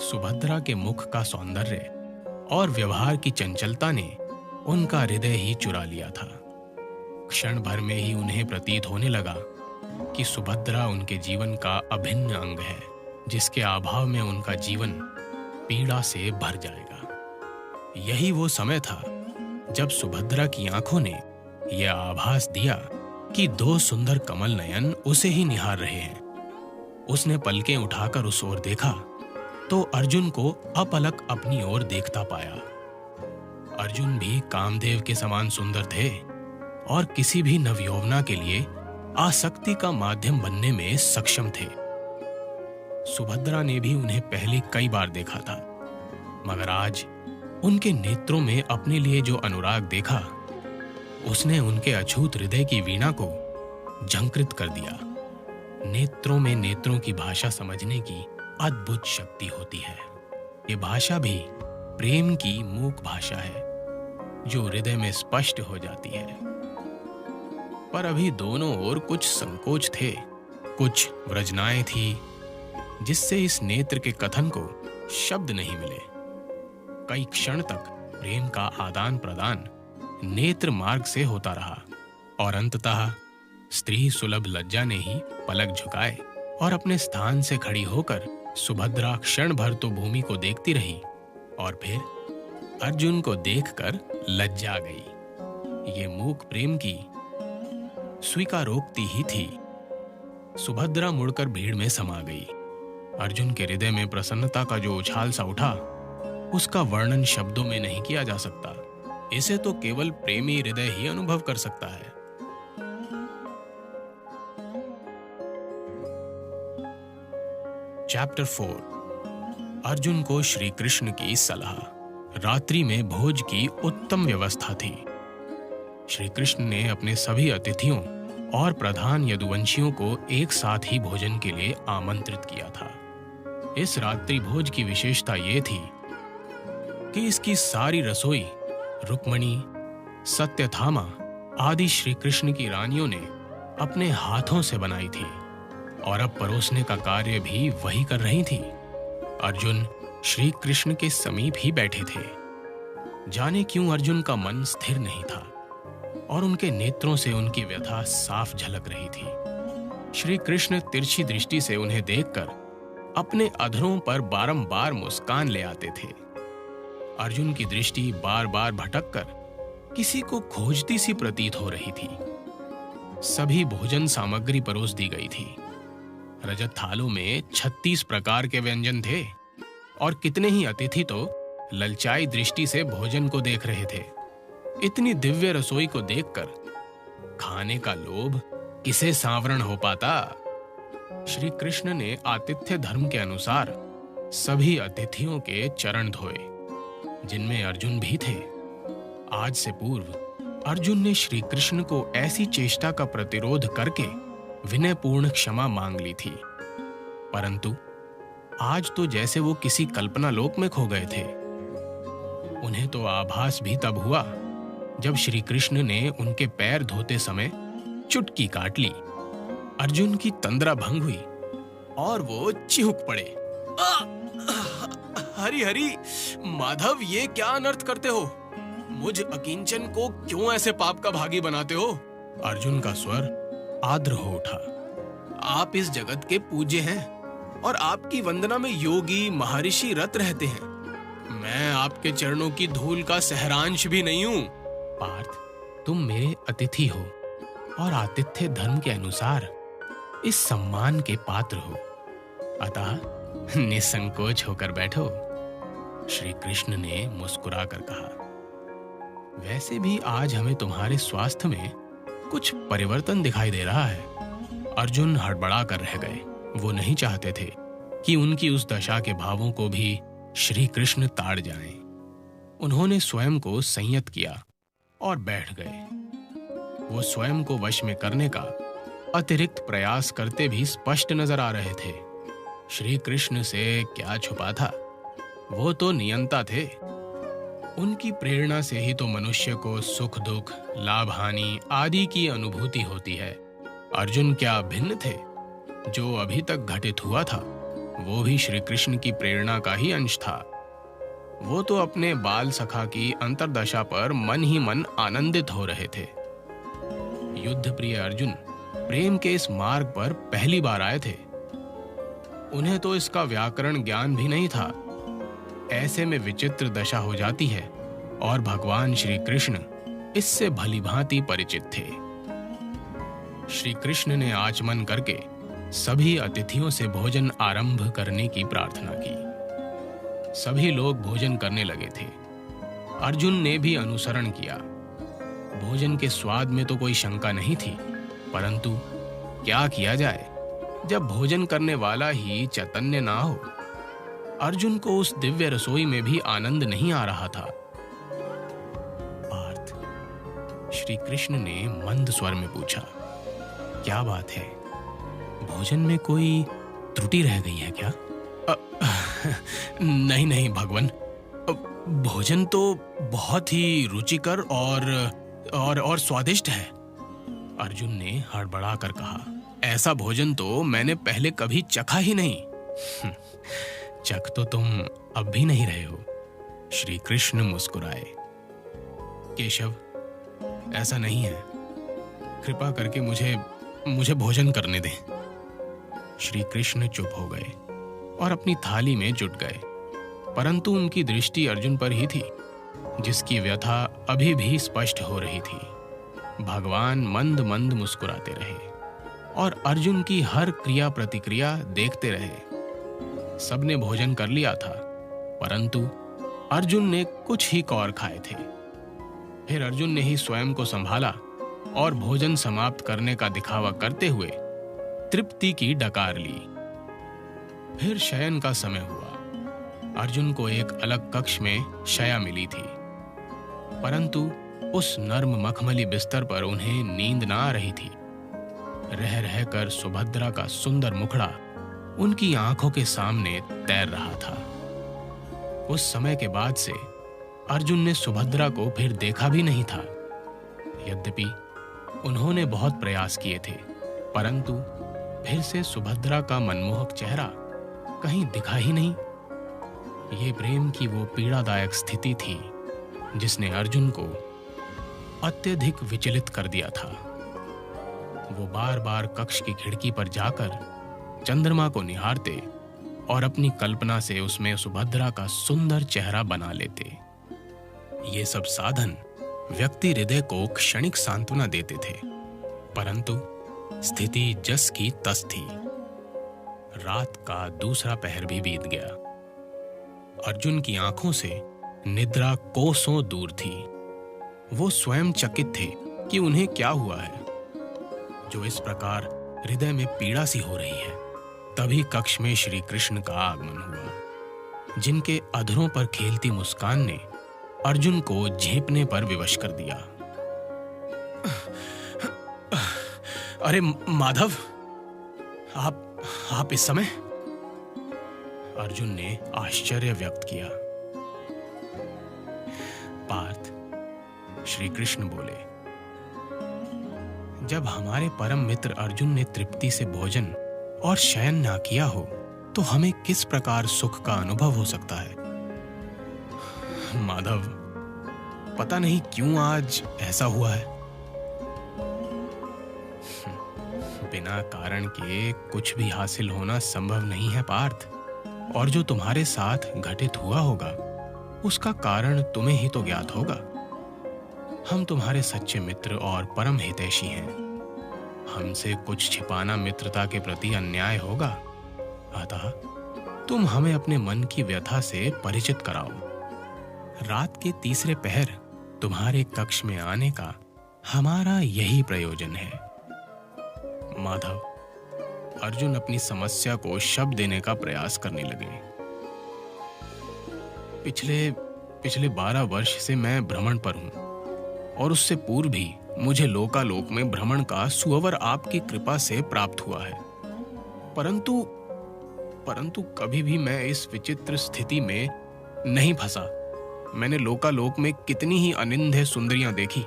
सुभद्रा के मुख का सौंदर्य और व्यवहार की चंचलता ने उनका हृदय ही चुरा लिया था। क्षण भर में ही उन्हें प्रतीत होने लगा कि सुभद्रा उनके जीवन का अभिन्न अंग है, जिसके अभाव में उनका जीवन पीड़ा से भर जाएगा। यही वो समय था जब सुभद्रा की आंखों ने यह आभास दिया कि दो सुंदर कमल नयन उसे ही निहार रहे हैं। उसने पलकें उठाकर उस ओर देखा तो अर्जुन को अपलक अपनी ओर देखता पाया। अर्जुन भी कामदेव के समान सुंदर थे और किसी भी नवयौवना के लिए आसक्ति का माध्यम बनने में सक्षम थे। सुभद्रा ने भी उन्हें पहले कई बार देखा था, मगर आज उनके नेत्रों में अपने लिए जो अनुराग देखा, उसने उनके अछूत हृदय की वीणा को झंकृत कर दिया। नेत्रों में नेत्रों की भाषा समझने की अद्भुत शक्ति होती है। ये भाषा भी प्रेम की मूक भाषा है, जो हृदय में स्पष्ट हो जाती है। पर अभी दोनों ओर कुछ संकोच थे, कुछ व्रजनाएं थी, जिससे इस नेत्र के कथन को शब्द नहीं मिले। कई क्षण तक प्रेम का आदान प्रदान नेत्र मार्ग से होता रहा और अंततः स्त्री सुलभ लज्जा ने ही पलक झुकाए और अपने स्थान से खड़ी होकर सुभद्रा क्षण भर तो भूमि को देखती रही और फिर अर्जुन को देखकर लज्जा गई। ये मूक प्रेम की स्वीकारोक्ति ही थी। सुभद्रा मुड़कर भीड़ में समा गई। अर्जुन के हृदय में प्रसन्नता का जो उछाल सा उठा, उसका वर्णन शब्दों में नहीं किया जा सकता। इसे तो केवल प्रेमी हृदय ही अनुभव कर सकता है। चैप्टर 4। अर्जुन को श्री कृष्ण की सलाह। रात्रि में भोज की उत्तम व्यवस्था थी। श्री कृष्ण ने अपने सभी अतिथियों और प्रधान यदुवंशियों को एक साथ ही भोजन के लिए आमंत्रित किया था। इस रात्रि भोज की विशेषता ये थी कि इसकी सारी रसोई रुक्मणी, सत्यथामा आदि श्री कृष्ण की रानियों ने अपने हाथों से बनाई थी और अब परोसने का कार्य भी वही कर रही थी। अर्जुन श्री कृष्ण के समीप ही बैठे थे। जाने क्यों अर्जुन का मन स्थिर नहीं था और उनके नेत्रों से उनकी व्यथा साफ झलक रही थी। श्री कृष्ण तिरछी दृष्टि से उन्हें देखकर अपने अधरों पर बारंबार मुस्कान ले आते थे। अर्जुन की दृष्टि बार बार भटककर किसी को खोजती सी प्रतीत हो रही थी। सभी भोजन सामग्री परोस दी गई थी। रजत थालों में 36 प्रकार के व्यंजन थे और कितने ही अतिथि तो ललचाई दृष्टि से भोजन को देख रहे थे। इतनी दिव्य रसोई को देखकर खाने का लोभ किसे सांवरण हो पाता। श्री कृष्ण ने आतिथ्य धर्म के अनुसार सभी अतिथियों के चरण धोए, जिनमें अर्जुन भी थे। आज से पूर्व अर्जुन ने श्री कृष्ण को ऐसी चेष्टा का प्रतिरोध करके विनयपूर्ण क्षमा मांग ली थी, परंतु आज तो जैसे वो किसी कल्पना लोक में खो गए थे। उन्हें तो आभास भी तब हुआ जब श्री कृष्ण ने उनके पैर धोते समय चुटकी काट ली। अर्जुन की तंद्रा भंग हुई और वो चिहुक पड़े। हरि हरि माधव, ये क्या अनर्थ करते हो? मुझ अकिंचन को क्यों ऐसे पाप का भागी बनाते हो? अर्जुन का स्वर आर्द्र हो उठा। आप इस जगत के पूज्य हैं और आपकी वंदना में योगी महर्षि रत रहते हैं। मैं आपके चरणों की धूल का सहरांश भी नहीं हूं। पार्थ, तुम मेरे अतिथि हो और आतिथ्य धर्म के अनुसार इस सम्मान के पात्र हो, अतः निसंकोच होकर बैठो। श्री कृष्ण ने मुस्कुराकर कहा। वैसे भी आज हमें तुम्हारे स्वास्थ्य में कुछ परिवर्तन दिखाई दे रहा है। अर्जुन हड़बड़ा कर रह गए। वो नहीं चाहते थे कि उनकी उस दशा के भावों को भी श्री कृष्ण ताड़ जाएं। उन्होंने स्वयं को संयत किया और बैठ गए। वो स्वयं को वश में करने का अतिरिक्त प्रयास करते भी स्पष्ट नजर आ रहे थे। श्री कृष्ण से क्या छुपा था, वो तो नियंता थे। उनकी प्रेरणा से ही तो मनुष्य को सुख दुख, लाभ हानि आदि की अनुभूति होती है। अर्जुन क्या भिन्न थे? जो अभी तक घटित हुआ था वो भी श्री कृष्ण की प्रेरणा का ही अंश था। वो तो अपने बाल सखा की अंतर्दशा पर मन ही मन आनंदित हो रहे थे। युद्ध प्रिय अर्जुन प्रेम के इस मार्ग पर पहली बार आए थे। उन्हें तो इसका व्याकरण ज्ञान भी नहीं था। ऐसे में विचित्र दशा हो जाती है और भगवान श्री कृष्ण इससे भलीभांति परिचित थे। श्री कृष्ण ने आचमन करके सभी अतिथियों से भोजन आरंभ करने की प्रार्थना की। सभी लोग भोजन करने लगे थे। अर्जुन ने भी अनुसरण किया। भोजन के स्वाद में तो कोई शंका नहीं थी, परंतु क्या किया जाए जब भोजन करने वाला ही चैतन्य ना हो। अर्जुन को उस दिव्य रसोई में भी आनंद नहीं आ रहा था। पार्थ, श्री कृष्ण ने मंद स्वर में पूछा, क्या बात है? भोजन में कोई त्रुटि रह गई है क्या? नहीं नहीं भगवान, भोजन तो बहुत ही रुचिकर और स्वादिष्ट है। अर्जुन ने हड़बड़ा कर कहा। ऐसा भोजन तो मैंने पहले कभी चखा ही नहीं। चख तो तुम अब भी नहीं रहे हो। श्री कृष्ण मुस्कुराए। केशव, ऐसा नहीं है। कृपा करके मुझे भोजन करने दें। श्री कृष्ण चुप हो गए और अपनी थाली में जुट गए, परंतु उनकी दृष्टि अर्जुन पर ही थी, जिसकी व्यथा अभी भी स्पष्ट हो रही थी। भगवान मंद मंद मुस्कुराते रहे और अर्जुन की हर क्रिया प्रतिक्रिया देखते रहे। सबने भोजन कर लिया था, परंतु अर्जुन ने कुछ ही कौर खाए थे। फिर अर्जुन ने ही स्वयं को संभाला और भोजन समाप्त करने का दिखावा करते हुए तृप्ति की डकार ली। फिर शयन का समय हुआ। अर्जुन को एक अलग कक्ष में शया मिली थी, परंतु उस नर्म मखमली बिस्तर पर उन्हें नींद ना आ रही थी। रह रहकर सुभद्रा का सुंदर मुखड़ा उनकी आंखों के सामने तैर रहा था। उस समय के बाद से अर्जुन ने सुभद्रा को फिर देखा भी नहीं था। यद्यपि उन्होंने बहुत प्रयास किए थे, परंतु फिर से सुभद्रा का मनमोहक चेहरा कहीं दिखा ही नहीं। ये प्रेम की वो पीड़ादायक स्थिति थी जिसने अर्जुन को अत्यधिक विचलित कर दिया था। वो बार बार कक्ष की खिड़की पर जाकर चंद्रमा को निहारते और अपनी कल्पना से उसमें सुभद्रा का सुंदर चेहरा बना लेते। ये सब साधन व्यक्ति हृदय को क्षणिक सांत्वना देते थे, परंतु स्थिति जस की तस थी। रात का दूसरा पहर भी बीत गया। अर्जुन की आंखों से निद्रा कोसों दूर थी। वो स्वयं चकित थे कि उन्हें क्या हुआ है, जो इस प्रकार हृदय में पीड़ा सी हो रही है। तभी कक्ष में श्री कृष्ण का आगमन हुआ, जिनके अधरों पर खेलती मुस्कान ने अर्जुन को झेंपने पर विवश कर दिया। अरे माधव, आप इस समय? अर्जुन ने आश्चर्य व्यक्त किया। पार्थ, श्री कृष्ण बोले, जब हमारे परम मित्र अर्जुन ने तृप्ति से भोजन और शयन ना किया हो, तो हमें किस प्रकार सुख का अनुभव हो सकता है? माधव, पता नहीं क्यों आज ऐसा हुआ है। बिना कारण के कुछ भी हासिल होना संभव नहीं है पार्थ, और जो तुम्हारे साथ घटित हुआ होगा उसका कारण तुम्हें ही तो ज्ञात होगा। हम तुम्हारे सच्चे मित्र और परम हितैषी हैं। हमसे कुछ छिपाना मित्रता के प्रति अन्याय होगा। अतः तुम हमें अपने मन की व्यथा से परिचित कराओ। रात के तीसरे पहर तुम्हारे कक्ष में आने का हमारा यही प्रयोजन है। माधव, अर्जुन अपनी समस्या को शब्द देने का प्रयास करने लगे। पिछले 12 वर्ष से मैं भ्रमण पर हूं, और उससे पूर्व भी मुझे लोकालोक में भ्रमण का सुअवर आपकी कृपा से प्राप्त हुआ है। परंतु कभी भी मैं इस विचित्र स्थिति में नहीं फंसा। मैंने लोकालोक में कितनी ही अनिंद्य सुंदरियां देखी,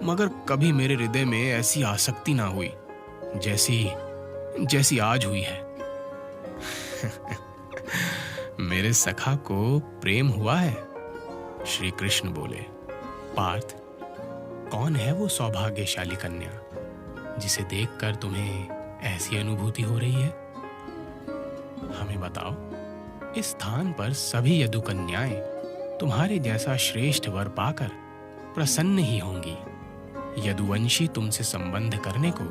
मगर कभी मेरे हृदय में ऐसी आसक्ति ना हुई जैसी आज हुई है। मेरे सखा को प्रेम हुआ है, श्री कृष्ण बोले। पार्थ, कौन है वो सौभाग्यशाली कन्या जिसे देखकर तुम्हें ऐसी अनुभूति हो रही है? हमें बताओ। इस स्थान पर सभी यदु कन्याएं तुम्हारे जैसा श्रेष्ठ वर पाकर प्रसन्न ही होंगी। यदुवंशी तुमसे संबंध करने को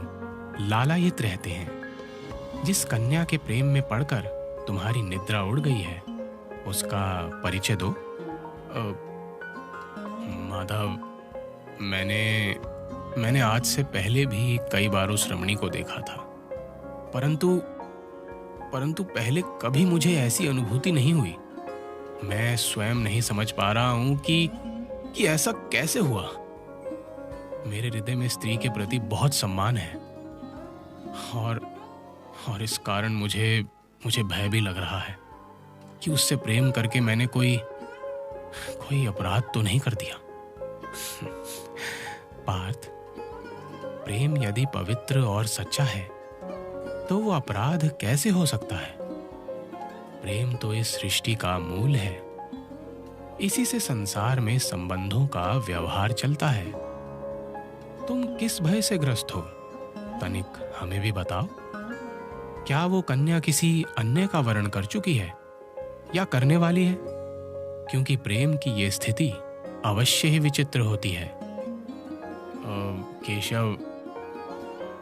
लालायित रहते हैं। जिस कन्या के प्रेम में पड़कर तुम्हारी निद्रा उड़ गई है, उसका परिचय दो। माधव, मैंने आज से पहले भी कई बार उस रमणी को देखा था, परंतु पहले कभी मुझे ऐसी अनुभूति नहीं हुई। मैं स्वयं नहीं समझ पा रहा हूं कि ऐसा कैसे हुआ। मेरे हृदय में स्त्री के प्रति बहुत सम्मान है, और इस कारण मुझे भय भी लग रहा है कि उससे प्रेम करके मैंने कोई अपराध तो नहीं कर दिया। पार्थ, प्रेम यदि पवित्र और सच्चा है तो वो अपराध कैसे हो सकता है? प्रेम तो इस सृष्टि का मूल है। इसी से संसार में संबंधों का व्यवहार चलता है। तुम किस भय से ग्रस्त हो, तनिक हमें भी बताओ। क्या वो कन्या किसी अन्य का वर्ण कर चुकी है या करने वाली है? क्योंकि प्रेम की ये स्थिति अवश्य ही विचित्र होती है। केशव,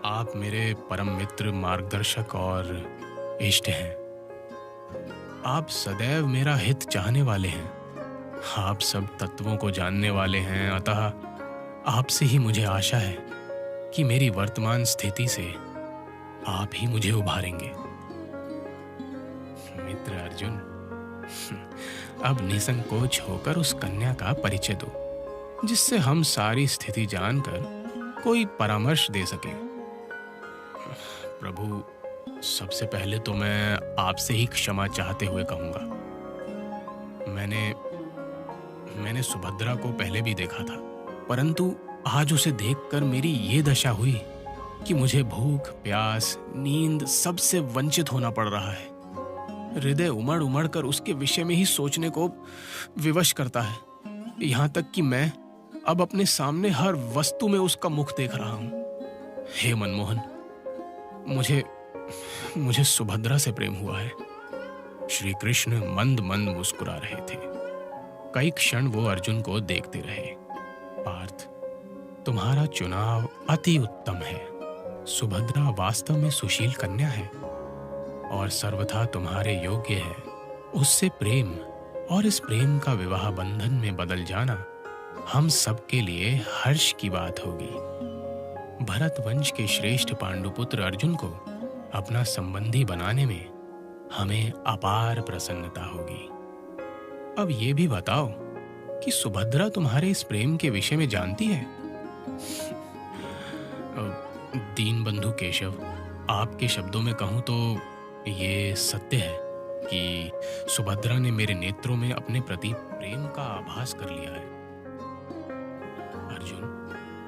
आप मेरे परम मित्र, मार्गदर्शक और इष्ट हैं। आप सदैव मेरा हित चाहने वाले हैं। आप सब तत्वों को जानने वाले हैं, अतः आपसे ही मुझे आशा है कि मेरी वर्तमान स्थिति से आप ही मुझे उभारेंगे। मित्र अर्जुन, अब निसंकोच होकर उस कन्या का परिचय दो, जिससे हम सारी स्थिति जानकर कोई परामर्श दे सके। प्रभु, सबसे पहले तो मैं आपसे ही क्षमा चाहते हुए कहूंगा। मैंने सुभद्रा को पहले भी देखा था, परंतु आज उसे देखकर मेरी ये दशा हुई कि मुझे भूख, प्यास, नींद सबसे वंचित होना पड़ रहा है। हृदय उमड़ उमड़ कर उसके विषय में ही सोचने को विवश करता है, यहाँ तक कि मैं अब अपने सामने हर वस्तु में उसका मुख देख रहा हूं। हे मनमोहन, मुझे सुभद्रा से प्रेम हुआ है। श्री कृष्ण मंद मंद मुस्कुरा रहे थे। कई क्षण वो अर्जुन को देखते रहे। पार्थ, तुम्हारा चुनाव अति उत्तम है। सुभद्रा वास्तव में सुशील कन्या है और सर्वथा तुम्हारे योग्य है। उससे प्रेम और इस प्रेम का विवाह बंधन में बदल जाना हम सबके लिए हर्ष की बात होगी। भरत वंश के श्रेष्ठ पांडुपुत्र अर्जुन को अपना संबंधी बनाने में हमें अपार प्रसन्नता होगी। अब ये भी बताओ कि सुभद्रा तुम्हारे इस प्रेम के विषय में जानती है? दीन बंधु केशव, आपके शब्दों में कहूं तो ये सत्य है कि सुभद्रा ने मेरे नेत्रों में अपने प्रति प्रेम का आभास कर लिया है। अर्जुन,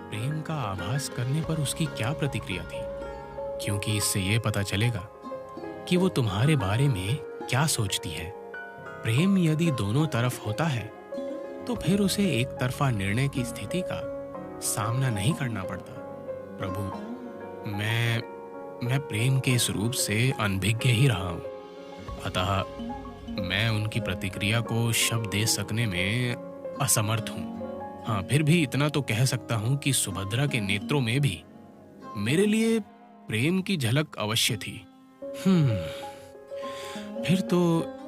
प्रेम का आभास करने पर उसकी क्या प्रतिक्रिया थी? क्योंकि इससे यह पता चलेगा कि वो तुम्हारे बारे में क्या सोचती है। प्रेम यदि दोनों तरफ होता है तो फिर उसे एक तरफा निर्णय की स्थिति का सामना नहीं करना पड़ता। प्रभु, मैं प्रेम के इस रूप से अनभिज्ञ ही रहा हूं, अतः मैं उनकी प्रतिक्रिया को शब्द दे सकने में असमर्थ हूं। हाँ, फिर भी इतना तो कह सकता हूं कि सुभद्रा के नेत्रों में भी मेरे लिए प्रेम की झलक अवश्य थी। फिर तो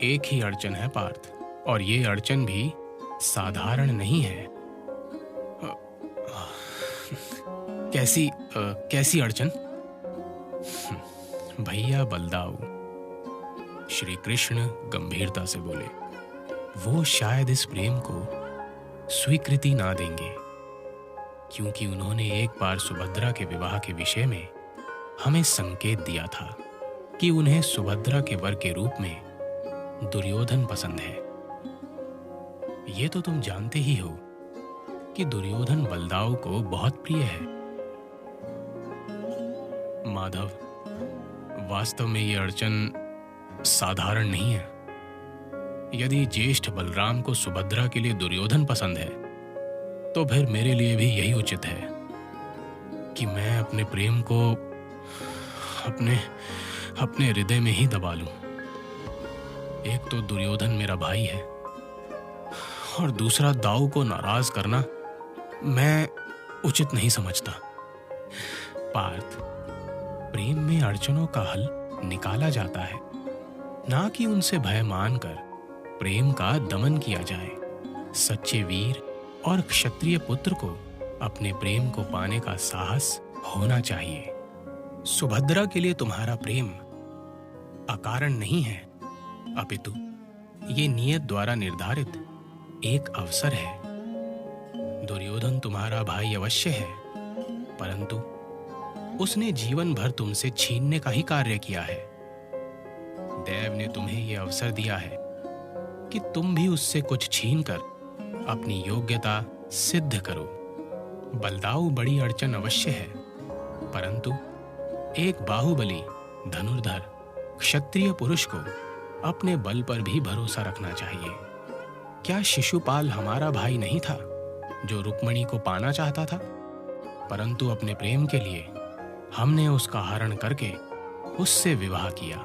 एक ही अड़चन है पार्थ, और ये अड़चन भी साधारण नहीं है। कैसी अड़चन? भैया बलदाऊ, श्री कृष्ण गंभीरता से बोले, वो शायद इस प्रेम को स्वीकृति ना देंगे, क्योंकि उन्होंने एक बार सुभद्रा के विवाह के विषय में हमें संकेत दिया था कि उन्हें सुभद्रा के वर के रूप में दुर्योधन पसंद है। ये तो तुम जानते ही हो कि दुर्योधन बलदाऊ को बहुत प्रिय है। माधव, वास्तव में ये अड़चन साधारण नहीं है। यदि ज्येष्ठ बलराम को सुभद्रा के लिए दुर्योधन पसंद है तो फिर मेरे लिए भी यही उचित है कि मैं अपने प्रेम को अपने हृदय में ही दबा लूं। एक तो दुर्योधन मेरा भाई है और दूसरा दाऊ को नाराज करना मैं उचित नहीं समझता। पार्थ, प्रेम में अड़चनों का हल निकाला जाता है, ना कि उनसे भय मानकर प्रेम का दमन किया जाए। सच्चे वीर और क्षत्रिय पुत्र को अपने प्रेम को पाने का साहस होना चाहिए। सुभद्रा के लिए तुम्हारा प्रेम अकारण नहीं है, अपितु ये नियत द्वारा निर्धारित एक अवसर है। दुर्योधन तुम्हारा भाई अवश्य है, परंतु उसने जीवन भर तुमसे छीनने का ही कार्य किया है। देव ने तुम्हें यह अवसर दिया है कि तुम भी उससे कुछ छीनकर अपनी योग्यता सिद्ध करो। बलदाऊ बड़ी अड़चन अवश्य है, परंतु एक बाहुबली धनुर्धर क्षत्रिय पुरुष को अपने बल पर भी भरोसा रखना चाहिए। क्या शिशुपाल हमारा भाई नहीं था जो रुक्मणी को पाना चाहता था, परंतु अपने प्रेम के लिए हमने उसका हरण करके उससे विवाह किया।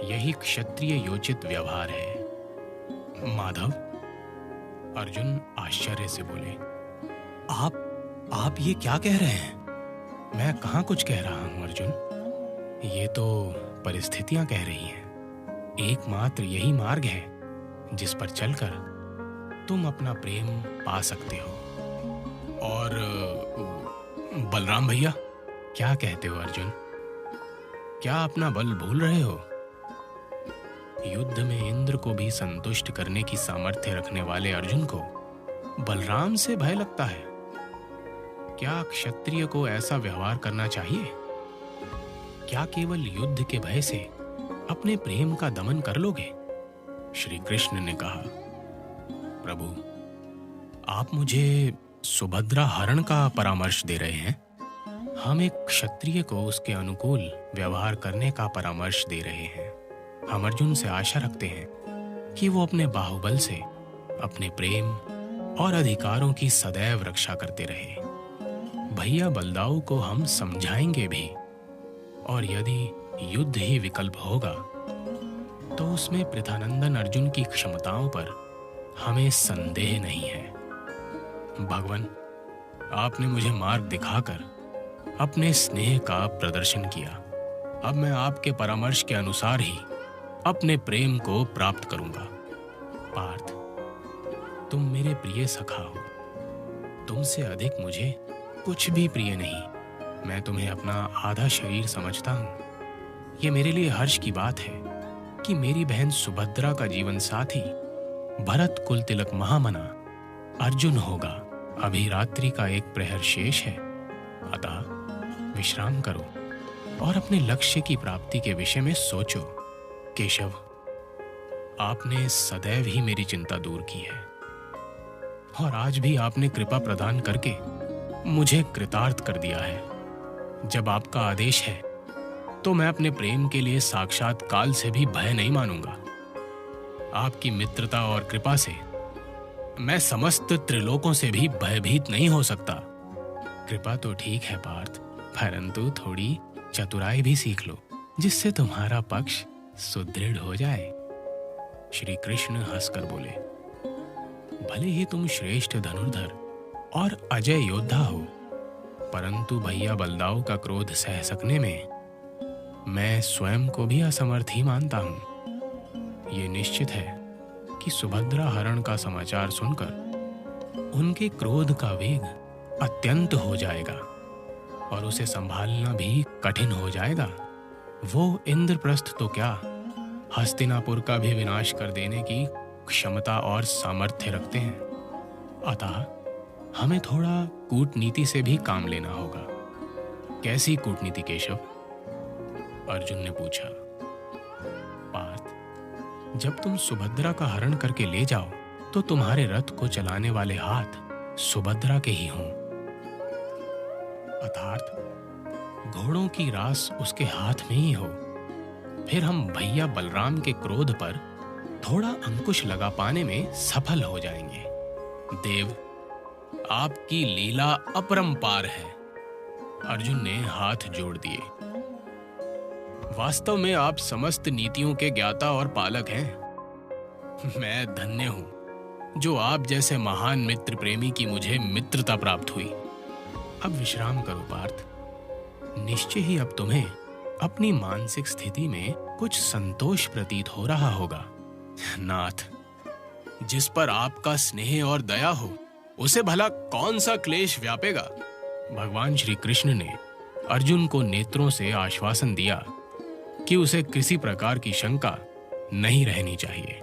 यही क्षत्रिय योचित व्यवहार है। माधव, अर्जुन आश्चर्य से बोले, आप ये क्या कह रहे हैं? मैं कहाँ कुछ कह रहा हूं अर्जुन, ये तो परिस्थितियां कह रही हैं। एकमात्र यही मार्ग है जिस पर चलकर तुम अपना प्रेम पा सकते हो। और बलराम भैया, क्या कहते हो अर्जुन? क्या अपना बल भूल रहे हो? युद्ध में इंद्र को भी संतुष्ट करने की सामर्थ्य रखने वाले अर्जुन को बलराम से भय लगता है। क्या क्षत्रिय को ऐसा व्यवहार करना चाहिए? क्या केवल युद्ध के भय से अपने प्रेम का दमन कर लोगे? श्री कृष्ण ने कहा, प्रभु, आप मुझे सुभद्रा हरण का परामर्श दे रहे हैं। हम एक क्षत्रिय को उसके अनुकूल व्यवहार करने का परामर्श दे रहे हैं। हम अर्जुन से आशा रखते हैं कि वो अपने बाहुबल से अपने प्रेम और अधिकारों की सदैव रक्षा करते रहे। भैया बलदाऊ को हम समझाएंगे भी, और यदि युद्ध ही विकल्प होगा तो उसमें पृथानंदन अर्जुन की क्षमताओं पर हमें संदेह नहीं है। भगवान, आपने मुझे मार्ग दिखाकर अपने स्नेह का प्रदर्शन किया। अब मैं आपके परामर्श के अनुसार ही अपने प्रेम को प्राप्त करूंगा। पार्थ, तुम मेरे प्रिय सखा हो। तुमसे अधिक मुझे कुछ भी प्रिय नहीं। मैं तुम्हें अपना आधा शरीर समझता हूं। ये मेरे लिए हर्ष की बात है कि मेरी बहन सुभद्रा का जीवन साथी भरत कुल तिलक महामना अर्जुन होगा। अभी रात्रि का एक प्रहर शेष है, अतः विश्राम करो और अपने लक्ष्य की प्राप्ति के विषय में सोचो। केशव, आपने सदैव ही मेरी चिंता दूर की है और आज भी आपने कृपा प्रदान करके मुझे कृतार्थ कर दिया है। जब आपका आदेश है तो मैं अपने प्रेम के लिए साक्षात काल से भी भय नहीं मानूंगा। आपकी मित्रता और कृपा से मैं समस्त त्रिलोकों से भी भयभीत नहीं हो सकता। कृपा तो ठीक है पार्थ, परंतु थोड़ी चतुराई भी सीख लो, जिससे तुम्हारा पक्ष सुदृढ़ हो जाए। श्री कृष्ण हंसकर बोले, भले ही तुम श्रेष्ठ धनुर्धर और अजय योद्धा हो, परंतु भैया बलदाऊ का क्रोध सह सकने में मैं स्वयं को भी असमर्थ ही मानता हूं। ये निश्चित है कि सुभद्रा हरण का समाचार सुनकर उनके क्रोध का वेग अत्यंत हो जाएगा और उसे संभालना भी कठिन हो जाएगा। वो इंद्रप्रस्थ तो क्या, हस्तिनापुर का भी विनाश कर देने की क्षमता और सामर्थ्य रखते हैं। अतः हमें थोड़ा कूटनीति से भी काम लेना होगा। कैसी कूटनीति केशव? अर्जुन ने पूछा। पार्थ, जब तुम सुभद्रा का हरण करके ले जाओ तो तुम्हारे रथ को चलाने वाले हाथ सुभद्रा के ही हों, अर्थात घोड़ों की रास उसके हाथ में ही हो। फिर हम भैया बलराम के क्रोध पर थोड़ा अंकुश लगा पाने में सफल हो जाएंगे। देव, आपकी लीला अपरंपार है। अर्जुन ने हाथ जोड़ दिए। वास्तव में आप समस्त नीतियों के ज्ञाता और पालक हैं। मैं धन्य हूं जो आप जैसे महान मित्र प्रेमी की मुझे मित्रता प्राप्त हुई। अब विश्राम करो पार्थ। निश्चय ही अब तुम्हें अपनी मानसिक स्थिति में कुछ संतोष प्रतीत हो रहा होगा। नाथ, जिस पर आपका स्नेह और दया हो उसे भला कौन सा क्लेश व्यापेगा। भगवान श्री कृष्ण ने अर्जुन को नेत्रों से आश्वासन दिया कि उसे किसी प्रकार की शंका नहीं रहनी चाहिए।